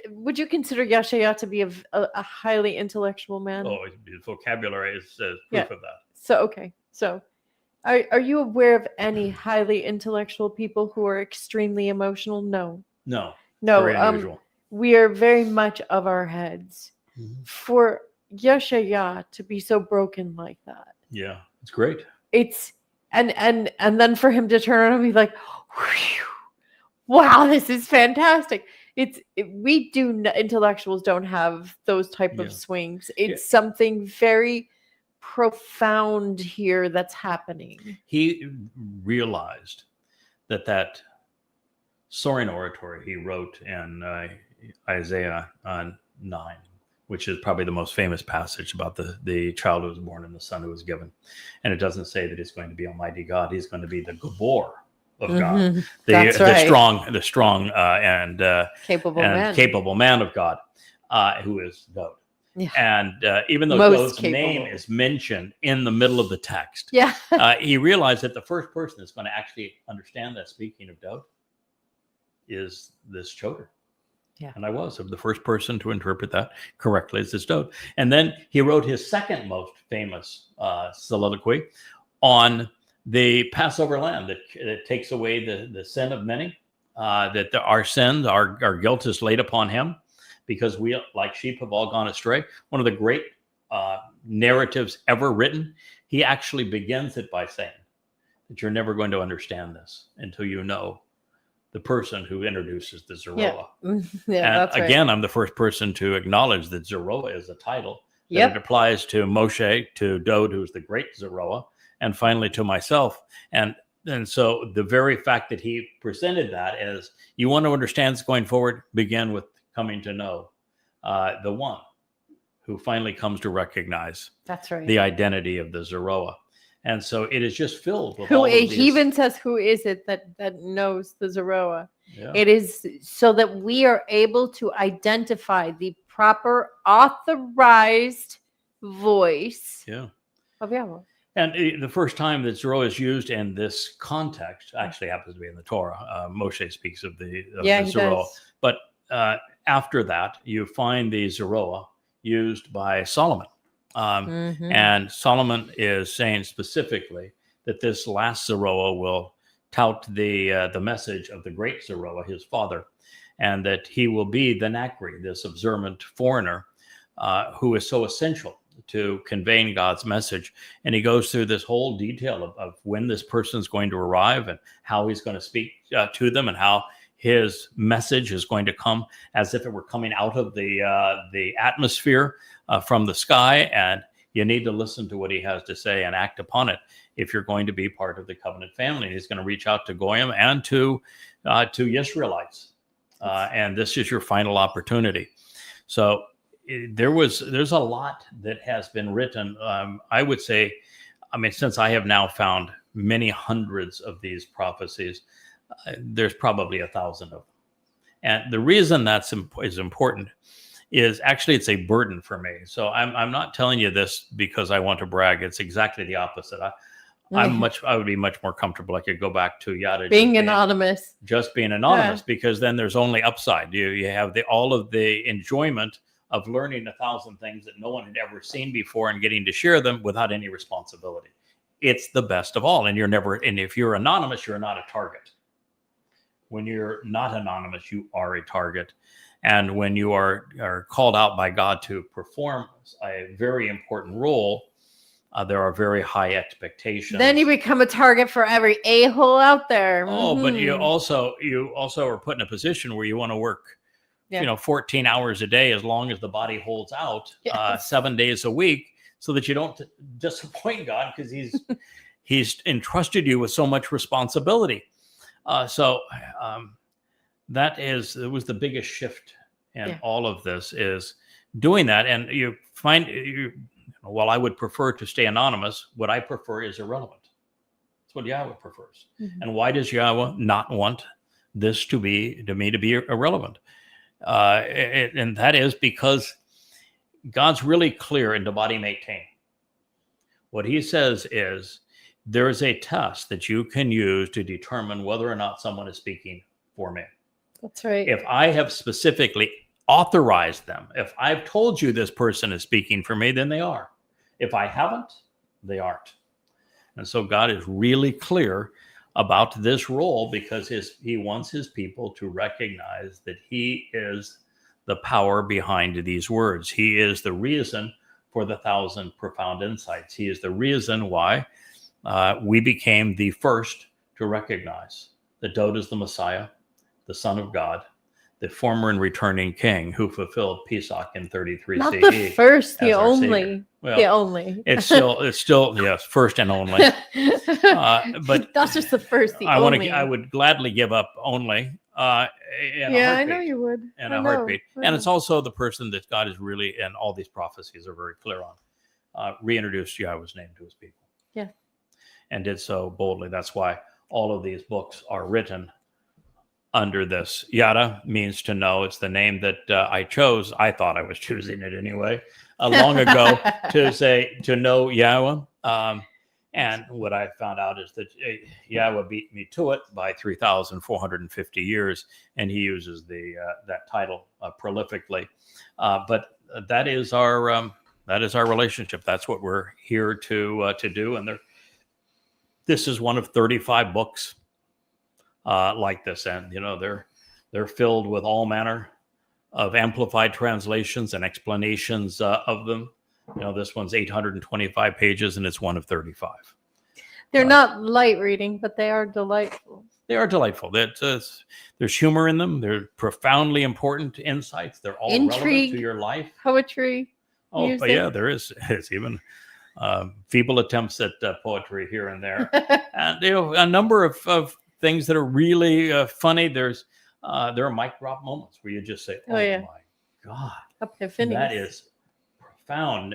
would you consider Yeshaya to be a highly intellectual man? Oh, his vocabulary is proof of that. So, okay. So, are you aware of any highly intellectual people who are extremely emotional? No. Very unusual. We are very much of our heads. For Yeshaya to be so broken like that, Yeah. It's great. It's and then for him to turn around and be like, "Whew, wow, this is fantastic." We intellectuals don't have those type Yeah. of swings. It's something very profound here that's happening. He realized that soaring oratory he wrote in Isaiah 9, which is probably the most famous passage about the child who was born and the son who was given. And it doesn't say that he's going to be Almighty God. He's going to be the Gabor of God, That's right. the strong and capable man of God, who is Dowd. Yeah. And even though Most Dowd's name capable. is mentioned in the middle of the text, Yeah. he realized that the first person that's going to actually understand that, speaking of Dowd, is this Choder. Yeah. And I was the first person to interpret that correctly as this Dowd. And then he wrote his second most famous soliloquy on the Passover lamb that takes away the sin of many, that our sins, our guilt is laid upon him because we, like sheep, have all gone astray. One of the great narratives ever written. He actually begins it by saying that you're never going to understand this until you know the person who introduces the Zeroah. Yeah, and again, I'm the first person to acknowledge that Zeroah is a title. Yep. That it applies to Moshe, to Dowd, who's the great Zeroah, and finally to myself. And so the very fact that he presented that as, you want to understand this going forward, begin with coming to know the one who finally comes to recognize That's right. the identity of the Zeroah. And so it is just filled with Who all of he these. even says, who is it that knows the Zeroah? Yeah. It is so that we are able to identify the proper authorized voice Yeah. of Yahweh. And the first time that Zeroah is used in this context actually happens to be in the Torah. Moshe speaks of the Zeroah. But after that, you find the Zeroah used by Solomon. And Solomon is saying specifically that this last Zeroah will tout the message of the great Zeroah, his father, and that he will be the Nakri, this observant foreigner who is so essential to conveying God's message. And he goes through this whole detail of when this person is going to arrive and how he's going to speak to them, and how his message is going to come as if it were coming out of the atmosphere from the sky. And you need to listen to what he has to say and act upon it if you're going to be part of the covenant family. And he's going to reach out to Goyim and to Israelites. And this is your final opportunity. So there's a lot that has been written. I would say, since I have now found many hundreds of these prophecies, there's probably 1,000 of them. And the reason is important is actually it's a burden for me. So I'm not telling you this because I want to brag. It's exactly the opposite. I would be much more comfortable. I could go back to Yada being anonymous, because then there's only upside. You have all of the enjoyment of learning 1,000 things that no one had ever seen before and getting to share them without any responsibility. It's the best of all. And if you're anonymous, you're not a target. When you're not anonymous, you are a target. And when you are called out by God to perform a very important role, there are very high expectations. Then you become a target for every a-hole out there. Oh, but you also are put in a position where you want to work, 14 hours a day, as long as the body holds out, 7 days a week, so that you don't disappoint God, because he's entrusted you with so much responsibility. It was the biggest shift in all of this, is doing that. And you find, while I would prefer to stay anonymous, what I prefer is irrelevant. That's what Yahweh prefers. Mm-hmm. And why does Yahweh not want this to me to be irrelevant? And that is because God's really clear in Body Maintain. What he says is, there is a test that you can use to determine whether or not someone is speaking for me. That's right. If I have specifically authorized them, if I've told you this person is speaking for me, then they are. If I haven't, they aren't. And so God is really clear about this role, because he wants his people to recognize that he is the power behind these words. He is the reason for the 1,000 profound insights. He is the reason why we became the first to recognize that Dowd is the Messiah, the Son of God, the former and returning king who fulfilled Pesach in 33 Not CE. the first, the as our Savior. only. Well, the only. it's still yes, first and only. But not just the first, the I only. I would gladly give up only. Yeah, I know you would. And I a know, heartbeat. I And it's know. also the person that God is really, and all these prophecies are very clear on, reintroduced Yahweh's name to his people. Yeah. And did so boldly. That's why all of these books are written under this. Yada means to know. It's the name that I chose. I thought I was choosing it anyway, long ago, to say, to know Yahweh. And what I found out is that Yahweh beat me to it by 3,450 years, and he uses that title prolifically. But that is our relationship. That's what we're here to do. And this is one of 35 books like this, and they're filled with all manner of amplified translations and explanations of them. This one's 825 pages, and it's one of 35. They're not light reading, but they are delightful. They are delightful. There's humor in them. They're profoundly important insights. They're all relevant Intrigue, to your life. Poetry. Oh, music. but yeah, there is. It's even feeble attempts at poetry here and there, and a number of things that are really funny. There are mic drop moments where you just say, "Oh, yeah. my God, Epiphanies. that is profound."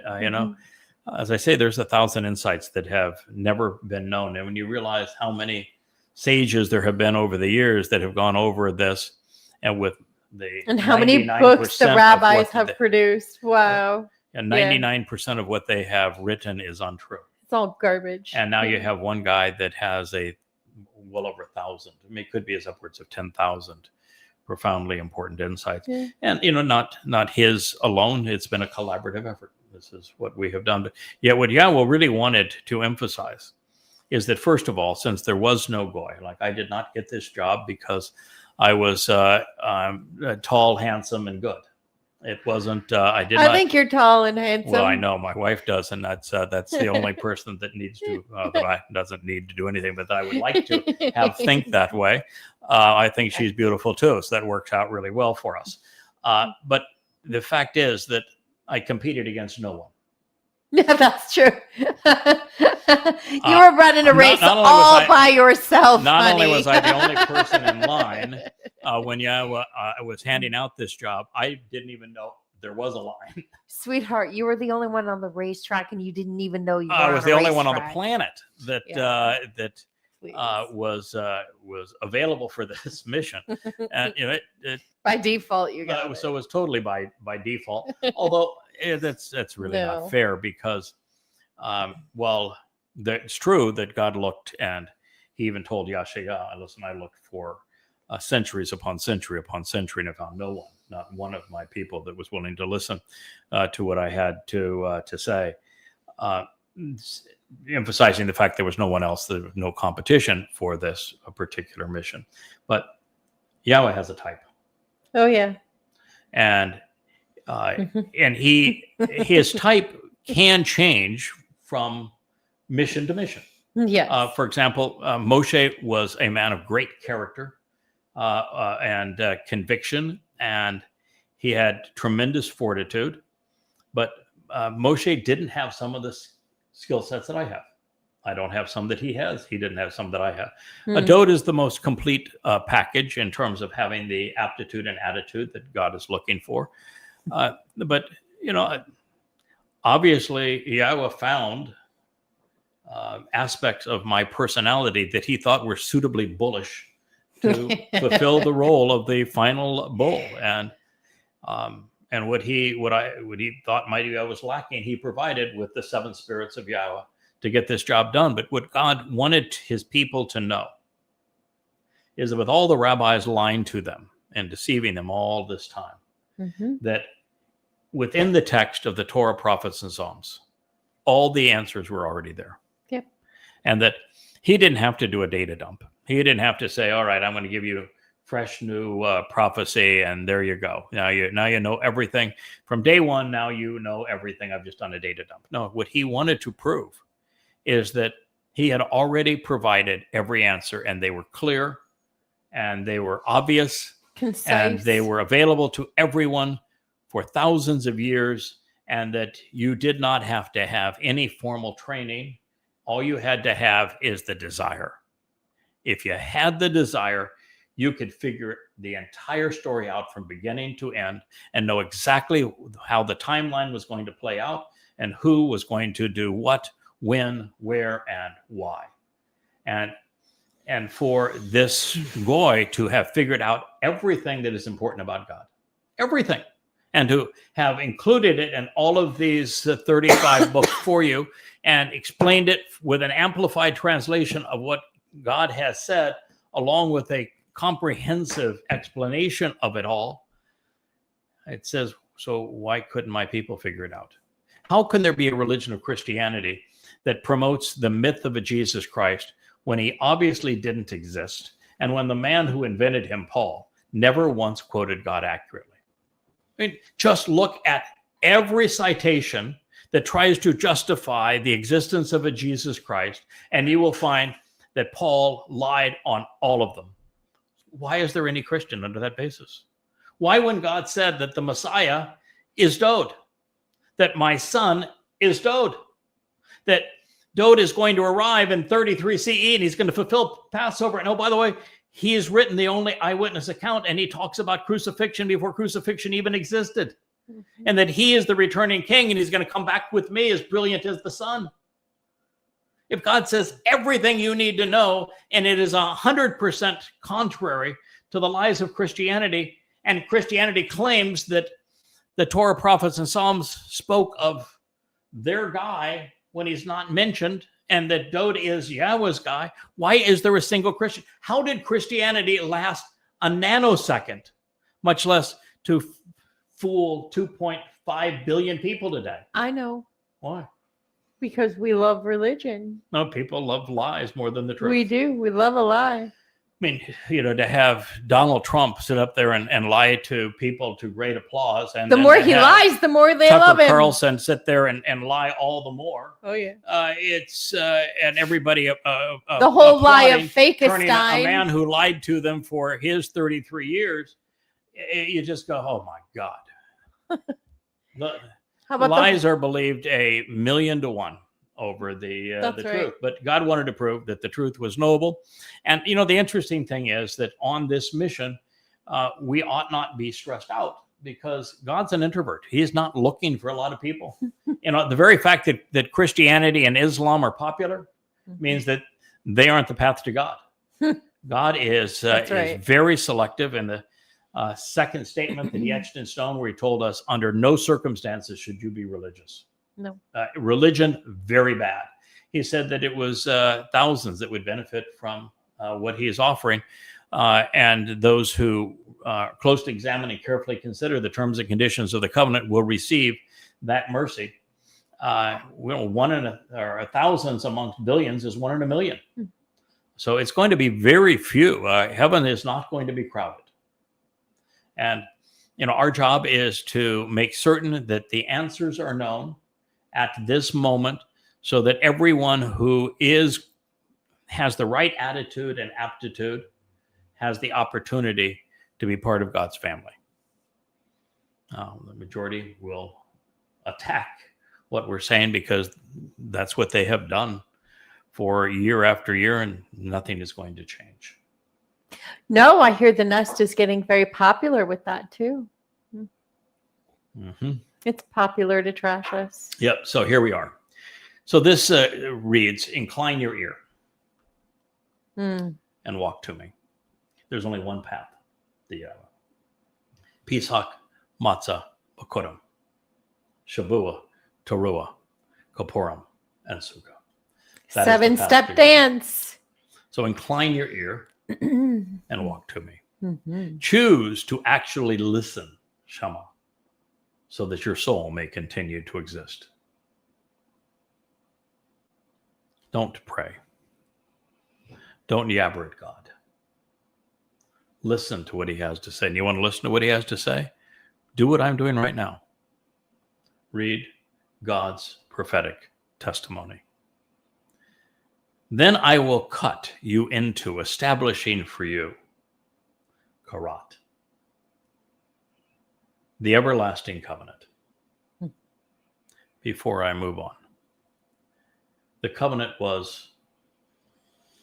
As I say, there's 1,000 insights that have never been known, and when you realize how many sages there have been over the years that have gone over this, and with and how many books the rabbis have produced. Wow. And 99% of what they have written is untrue. It's all garbage. And now you have one guy that has well over 1,000. It could be as upwards of 10,000 profoundly important insights. Yeah. And not his alone. It's been a collaborative effort. This is what we have done. But yet, what Yahweh really wanted to emphasize is that, first of all, since there was no goy, like I did not get this job because I was tall, handsome, and good. It wasn't. I think you're tall and handsome. Well, I know my wife does, and that's the only person that needs to doesn't need to do anything, but I would like to think that way. I think she's beautiful too, so that works out really well for us. But the fact is that I competed against no one. Yeah, that's true. You were running a race all by yourself. Not only was I the only person in line when I was handing out this job, I didn't even know there was a line. Sweetheart, you were the only one on the racetrack, and you didn't even know you were. I was on the a only one on racetrack. the planet that was available for this mission, and by default you got it. So it was totally by default. Although that's really not fair, because while it's true that God looked, and he even told Yashaya, listen, I looked for centuries upon century upon century, and I found no one, not one of my people, that was willing to listen to what I had to say. Emphasizing the fact there was no one else, there was no competition for this particular mission. But Yahweh has a type. Oh yeah. And his type can change from mission to mission. Yeah. For example, Moshe was a man of great character and conviction, and he had tremendous fortitude. But Moshe didn't have some of the skill sets that I have. I don't have some that he has. He didn't have some that I have. Dowd is the most complete package in terms of having the aptitude and attitude that God is looking for. But obviously Yahweh found aspects of my personality that he thought were suitably bullish to fulfill the role of the final bull. And what he thought maybe I was lacking, he provided with the 7 spirits of Yahweh to get this job done. But what God wanted his people to know is that with all the rabbis lying to them and deceiving them all this time, that within the text of the Torah, prophets, and Psalms, all the answers were already there. Yep. And that he didn't have to do a data dump. He didn't have to say, all right, I'm going to give you fresh new prophecy, and there you go. Now you know everything from day one. Now you know everything. I've just done a data dump. No, what he wanted to prove is that he had already provided every answer, and they were clear, and they were obvious, Concise. and they were available to everyone for thousands of years, and that you did not have to have any formal training. All you had to have is the desire. If you had the desire, you could figure the entire story out from beginning to end and know exactly how the timeline was going to play out and who was going to do what, when, where, and why. And for this boy to have figured out everything that is important about God, everything, and to have included it in all of these 35 books for you and explained it with an amplified translation of what God has said, along with a comprehensive explanation of it all. It says, so why couldn't my people figure it out? How can there be a religion of Christianity that promotes the myth of a Jesus Christ when he obviously didn't exist, and when the man who invented him, Paul, never once quoted God accurately? I mean, just look at every citation that tries to justify the existence of a Jesus Christ, and you will find that Paul lied on all of them. Why is there any Christian under that basis? Why, when God said that the Messiah is Dode, that my son is Dode, that Dode is going to arrive in 33 CE and he's going to fulfill Passover, and oh, by the way, he has written the only eyewitness account, and he talks about crucifixion before crucifixion even existed, and that he is the returning king and he's going to come back with me as brilliant as the sun. If God says everything you need to know, and it is 100% contrary to the lies of Christianity, and Christianity claims that the Torah, prophets, and Psalms spoke of their guy when he's not mentioned, and that Dode is Yahweh's guy, why is there a single Christian? How did Christianity last a nanosecond, much less to fool 2.5 billion people today? I know. Why? Because we love religion. No, people love lies more than the truth. We do. We love a lie. I mean, to have Donald Trump sit up there and lie to people to great applause. And the more he lies, the more they Tucker love him. Carlson sit there and lie all the more. Oh, yeah. And everybody the whole lie of turning Fakestein. a man who lied to them for his 33 years. You just go, oh, my God. How about lies are believed 1,000,000 to 1 over the That's truth. right. But God wanted to prove that the truth was knowable. And, the interesting thing is that on this mission, we ought not be stressed out, because God's an introvert. He is not looking for a lot of people. The very fact that Christianity and Islam are popular means that they aren't the path to God. God is very selective. In the second statement that he etched in stone, where he told us, under no circumstances should you be religious. No. Religion, very bad. He said that it was thousands that would benefit from what he is offering. And those who closely examine and carefully consider the terms and conditions of the covenant will receive that mercy. Thousands amongst billions is 1 in a million. So it's going to be very few. Heaven is not going to be crowded. And, our job is to make certain that the answers are known at this moment, so that everyone who has the right attitude and aptitude has the opportunity to be part of God's family. The majority will attack what we're saying, because that's what they have done for year after year, and nothing is going to change. No, I hear the Nest is getting very popular with that too. Mm-hmm. It's popular to trash us. Yep. So here we are. So this reads, incline your ear and walk to me. There's only one path. The Pesach, Matzah, Bakurim, Shavua, Teruah, Kippurim, and Sukkah. 7-step dance. So incline your ear and walk to me. Mm-hmm. Choose to actually listen, Shema, so that your soul may continue to exist. Don't pray. Don't yabber at God. Listen to what he has to say. And you want to listen to what he has to say? Do what I'm doing right now. Read God's prophetic testimony. Then I will cut you into establishing for you, Karat, the everlasting covenant. Before I move on, the covenant was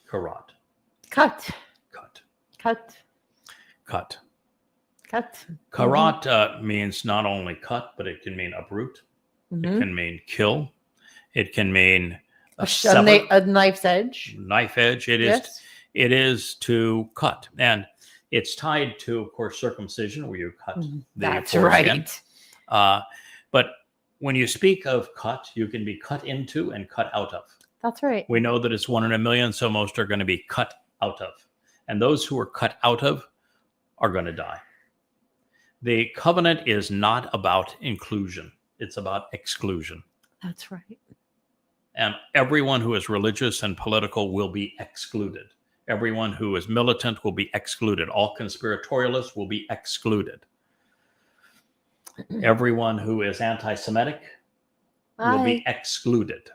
Karat. Cut. Cut. Cut. Cut. Cut. Karat means not only cut, but it can mean uproot. Mhm. It can mean kill. It can mean A sever. knife's edge. Knife edge. Yes. It is to cut. And it's tied to, of course, circumcision, where you cut the That's foreskin. right. But when you speak of cut, you can be cut into and cut out of. That's right. We know that it's 1 in a million, so most are going to be cut out of. And those who are cut out of are going to die. The covenant is not about inclusion. It's about exclusion. That's right. And everyone who is religious and political will be excluded. Everyone who is militant will be excluded. All conspiratorialists will be excluded. Everyone who is anti-Semitic will be excluded.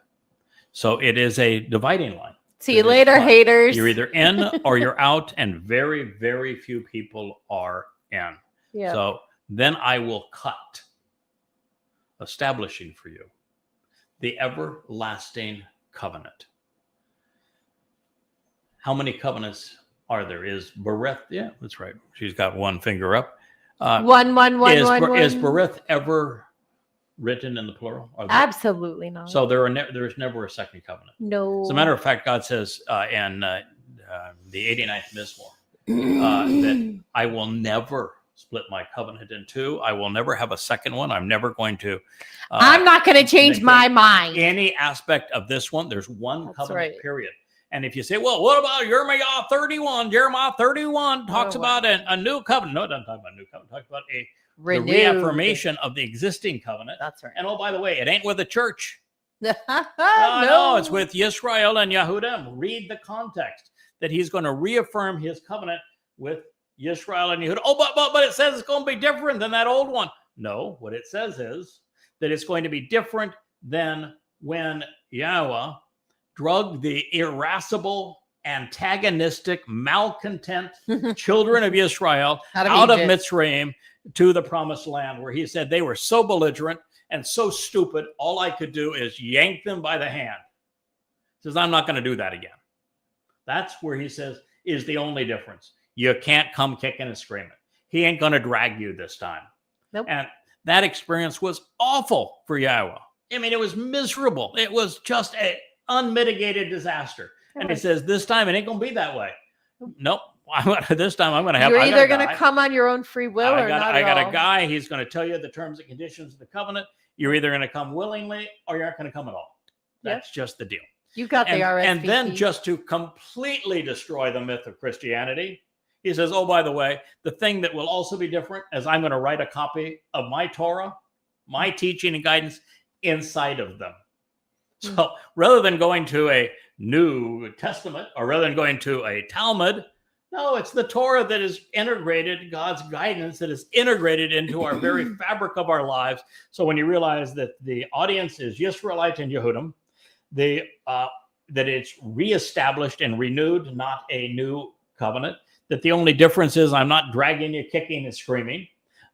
So it is a dividing line. See you later, haters. You're either in or you're out, and very, very few people are in. Yeah. So then I will cut, establishing for you the everlasting covenant. How many covenants are there? Is Berith? Yeah, that's right. She's got one finger up. One. Is Berith ever written in the plural? Absolutely not. So there is never a second covenant. No. As a matter of fact, God says in the 89th Mizmor that I will never split my covenant in two. I will never have a second one. I'm never going to. I'm not going to change my mind. Any aspect of this one, there's one That's covenant, right. period. And if you say, well, what about Jeremiah 31? Jeremiah 31 talks about a new covenant. No, it doesn't talk about a new covenant. It talks about the reaffirmation of the existing covenant. That's right. And oh, by the way, it ain't with the church. No, it's with Yisrael and Yehudim. Read the context that he's going to reaffirm his covenant with Yisrael and Yehudim. Oh, but it says it's going to be different than that old one. No, what it says is that it's going to be different than when Yahweh drug the irascible, antagonistic, malcontent children of Israel out of Mitzrayim to the promised land, where he said they were so belligerent and so stupid, all I could do is yank them by the hand. He says, I'm not going to do that again. That's where he says is the only difference. You can't come kicking and screaming. He ain't going to drag you this time. Nope. And that experience was awful for Yahweh. I mean, it was miserable. It was just an unmitigated disaster. And he says, this time it ain't going to be that way. Nope. This time I'm going to have. You're either going to come on your own free will or not. I got a guy. He's going to tell you the terms and conditions of the covenant. You're either going to come willingly or you're not going to come at all. That's just the deal. You got the RSVP. And then just to completely destroy the myth of Christianity, he says, oh, by the way, the thing that will also be different is I'm going to write a copy of my Torah, my teaching and guidance inside of them. So rather than going to a New Testament or rather than going to a Talmud, no, it's the Torah that is integrated, God's guidance that is integrated into our very fabric of our lives. So when you realize that the audience is Yisraelite and Yehudim, that it's reestablished and renewed, not a new covenant, that the only difference is I'm not dragging you, kicking and screaming.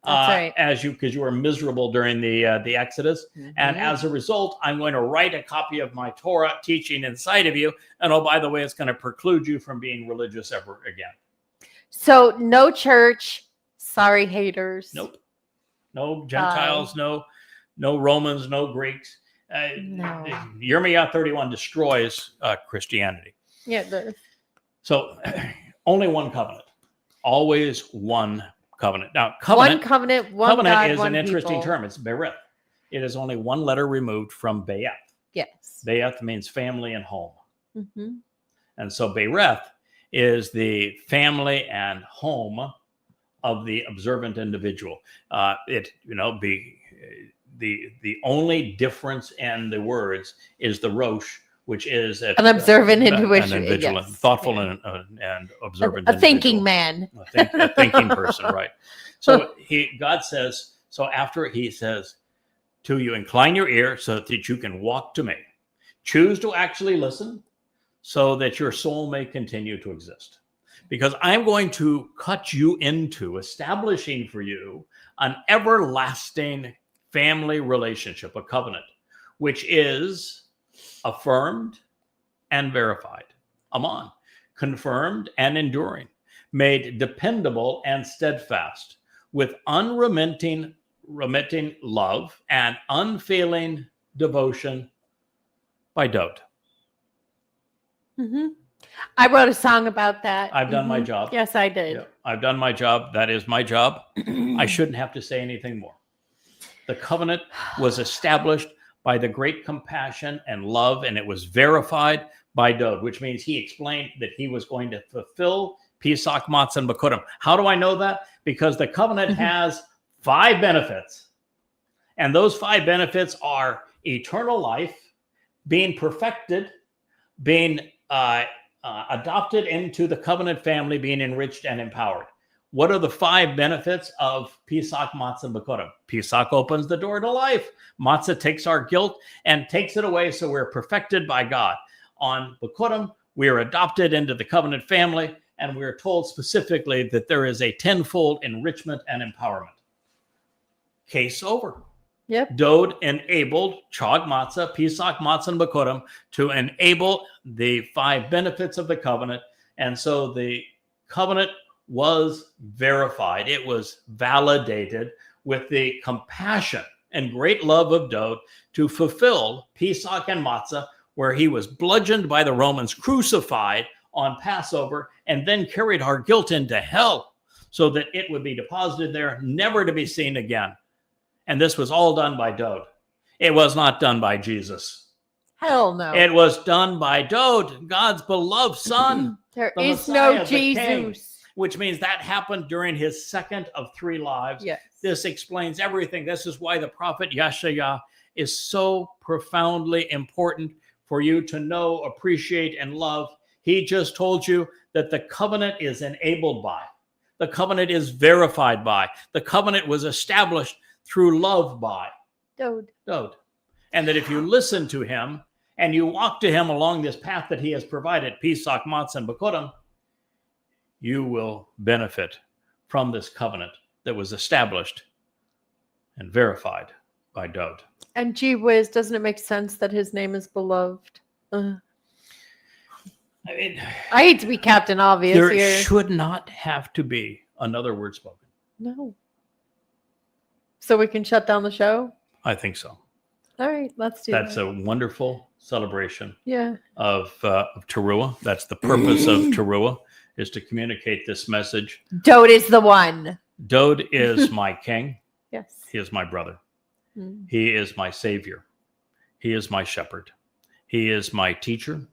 That's right. Because you were miserable during the Exodus. Mm-hmm. And as a result, I'm going to write a copy of my Torah teaching inside of you. And oh, by the way, it's going to preclude you from being religious ever again. So no church. Sorry, haters. Nope. No Gentiles, no Romans, no Greeks. No. Jeremiah 31 destroys Christianity. Yeah, it does. So only one covenant. Always one covenant. Now, covenant God, is an interesting term. It's berith. It is only one letter removed from Be'eth. Yes. Be'eth means family and home. Mm-hmm. And so berith is the family and home of the observant individual. The only difference in the words is the rosh, which is An observant and intuition. a vigilant, Yes. thoughtful, Yeah. and observant. A thinking individual. man. A thinking person, right? So God says, so after he says to you, incline your ear so that you can walk to me. Choose to actually listen so that your soul may continue to exist. Because I'm going to cut you into establishing for you an everlasting family relationship, a covenant, which is affirmed and verified. Aman, confirmed and enduring, made dependable and steadfast, with unremitting love and unfailing devotion by Dode. Mm-hmm. I wrote a song about that. I've done my job. Yes, I did. Yeah, I've done my job. That is my job. I shouldn't have to say anything more. The covenant was established by the great compassion and love, and it was verified by Dode, which means he explained that he was going to fulfill Pesach, Matzah, and Bikurim. How do I know that? Because the covenant has 5 benefits. And those 5 benefits are eternal life, being perfected, being adopted into the covenant family, being enriched and empowered. What are the 5 benefits of Pesach, Matzah, and Bikurim? Pesach opens the door to life. Matzah takes our guilt and takes it away so we're perfected by God. On Bikurim, we are adopted into the covenant family, and we are told specifically that there is a tenfold enrichment and empowerment. Case over. Yep. Dode enabled Chag Matzah, Pesach, Matzah, and Bikurim to enable the 5 benefits of the covenant. And so the covenant was verified. It was validated with the compassion and great love of Dode to fulfill Pesach and Matzah, where he was bludgeoned by the Romans, crucified on Passover, and then carried our guilt into hell so that it would be deposited there, never to be seen again. And this was all done by Dode. It was not done by Jesus. Hell no. It was done by Dode, God's beloved son. There the is Messiah, no the King, Jesus. which means that happened during his second of 3 lives. Yes. This explains everything. This is why the prophet Yeshaya is so profoundly important for you to know, appreciate, and love. He just told you that the covenant is enabled by, the covenant is verified by, the covenant was established through love by Dode. And that if you listen to him and you walk to him along this path that he has provided, Pesach, Matzah, and Bikurim, you will benefit from this covenant that was established and verified by Dode. And gee whiz, doesn't it make sense that his name is beloved? I mean, I hate to be Captain Obvious there here. should not have to be another word spoken. No. So we can shut down the show? I think so. All right, let's do That's that. a wonderful celebration Yeah. of Teruah. That's the purpose of Teruah, is to communicate this message. Dode is the one. Dode is my king. Yes. He is my brother. Mm. He is my savior. He is my shepherd. He is my teacher.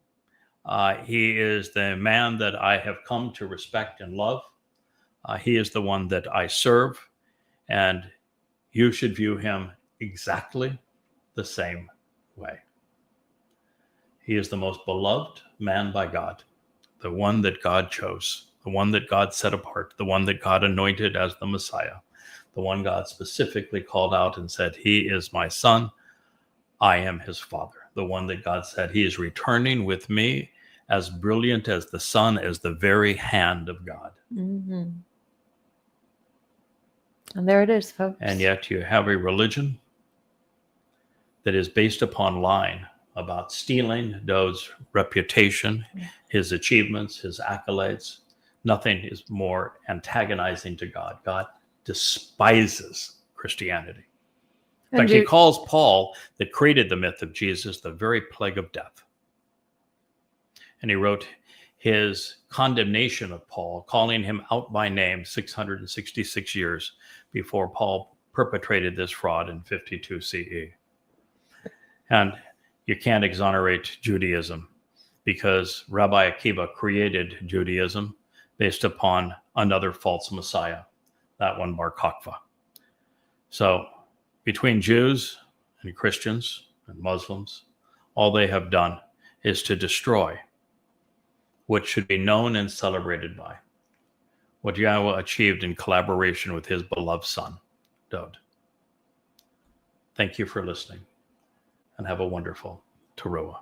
He is the man that I have come to respect and love. He is the one that I serve. And you should view him exactly the same way. He is the most beloved man by God, the one that God chose, the one that God set apart, the one that God anointed as the Messiah, the one God specifically called out and said, he is my son, I am his father, the one that God said, he is returning with me as brilliant as the sun, as the very hand of God. Mm-hmm. And there it is, folks. And yet you have a religion that is based upon lying about stealing Dode's reputation, his achievements, his accolades. Nothing is more antagonizing to God. God despises Christianity. In fact, he calls Paul, that created the myth of Jesus, the very plague of death. And he wrote his condemnation of Paul, calling him out by name 666 years before Paul perpetrated this fraud in 52 CE. And you can't exonerate Judaism because Rabbi Akiva created Judaism based upon another false Messiah, that one Bar Kokhba. So between Jews and Christians and Muslims, all they have done is to destroy what should be known and celebrated by, what Yahweh achieved in collaboration with his beloved son, Dod. Thank you for listening, and have a wonderful Teruah.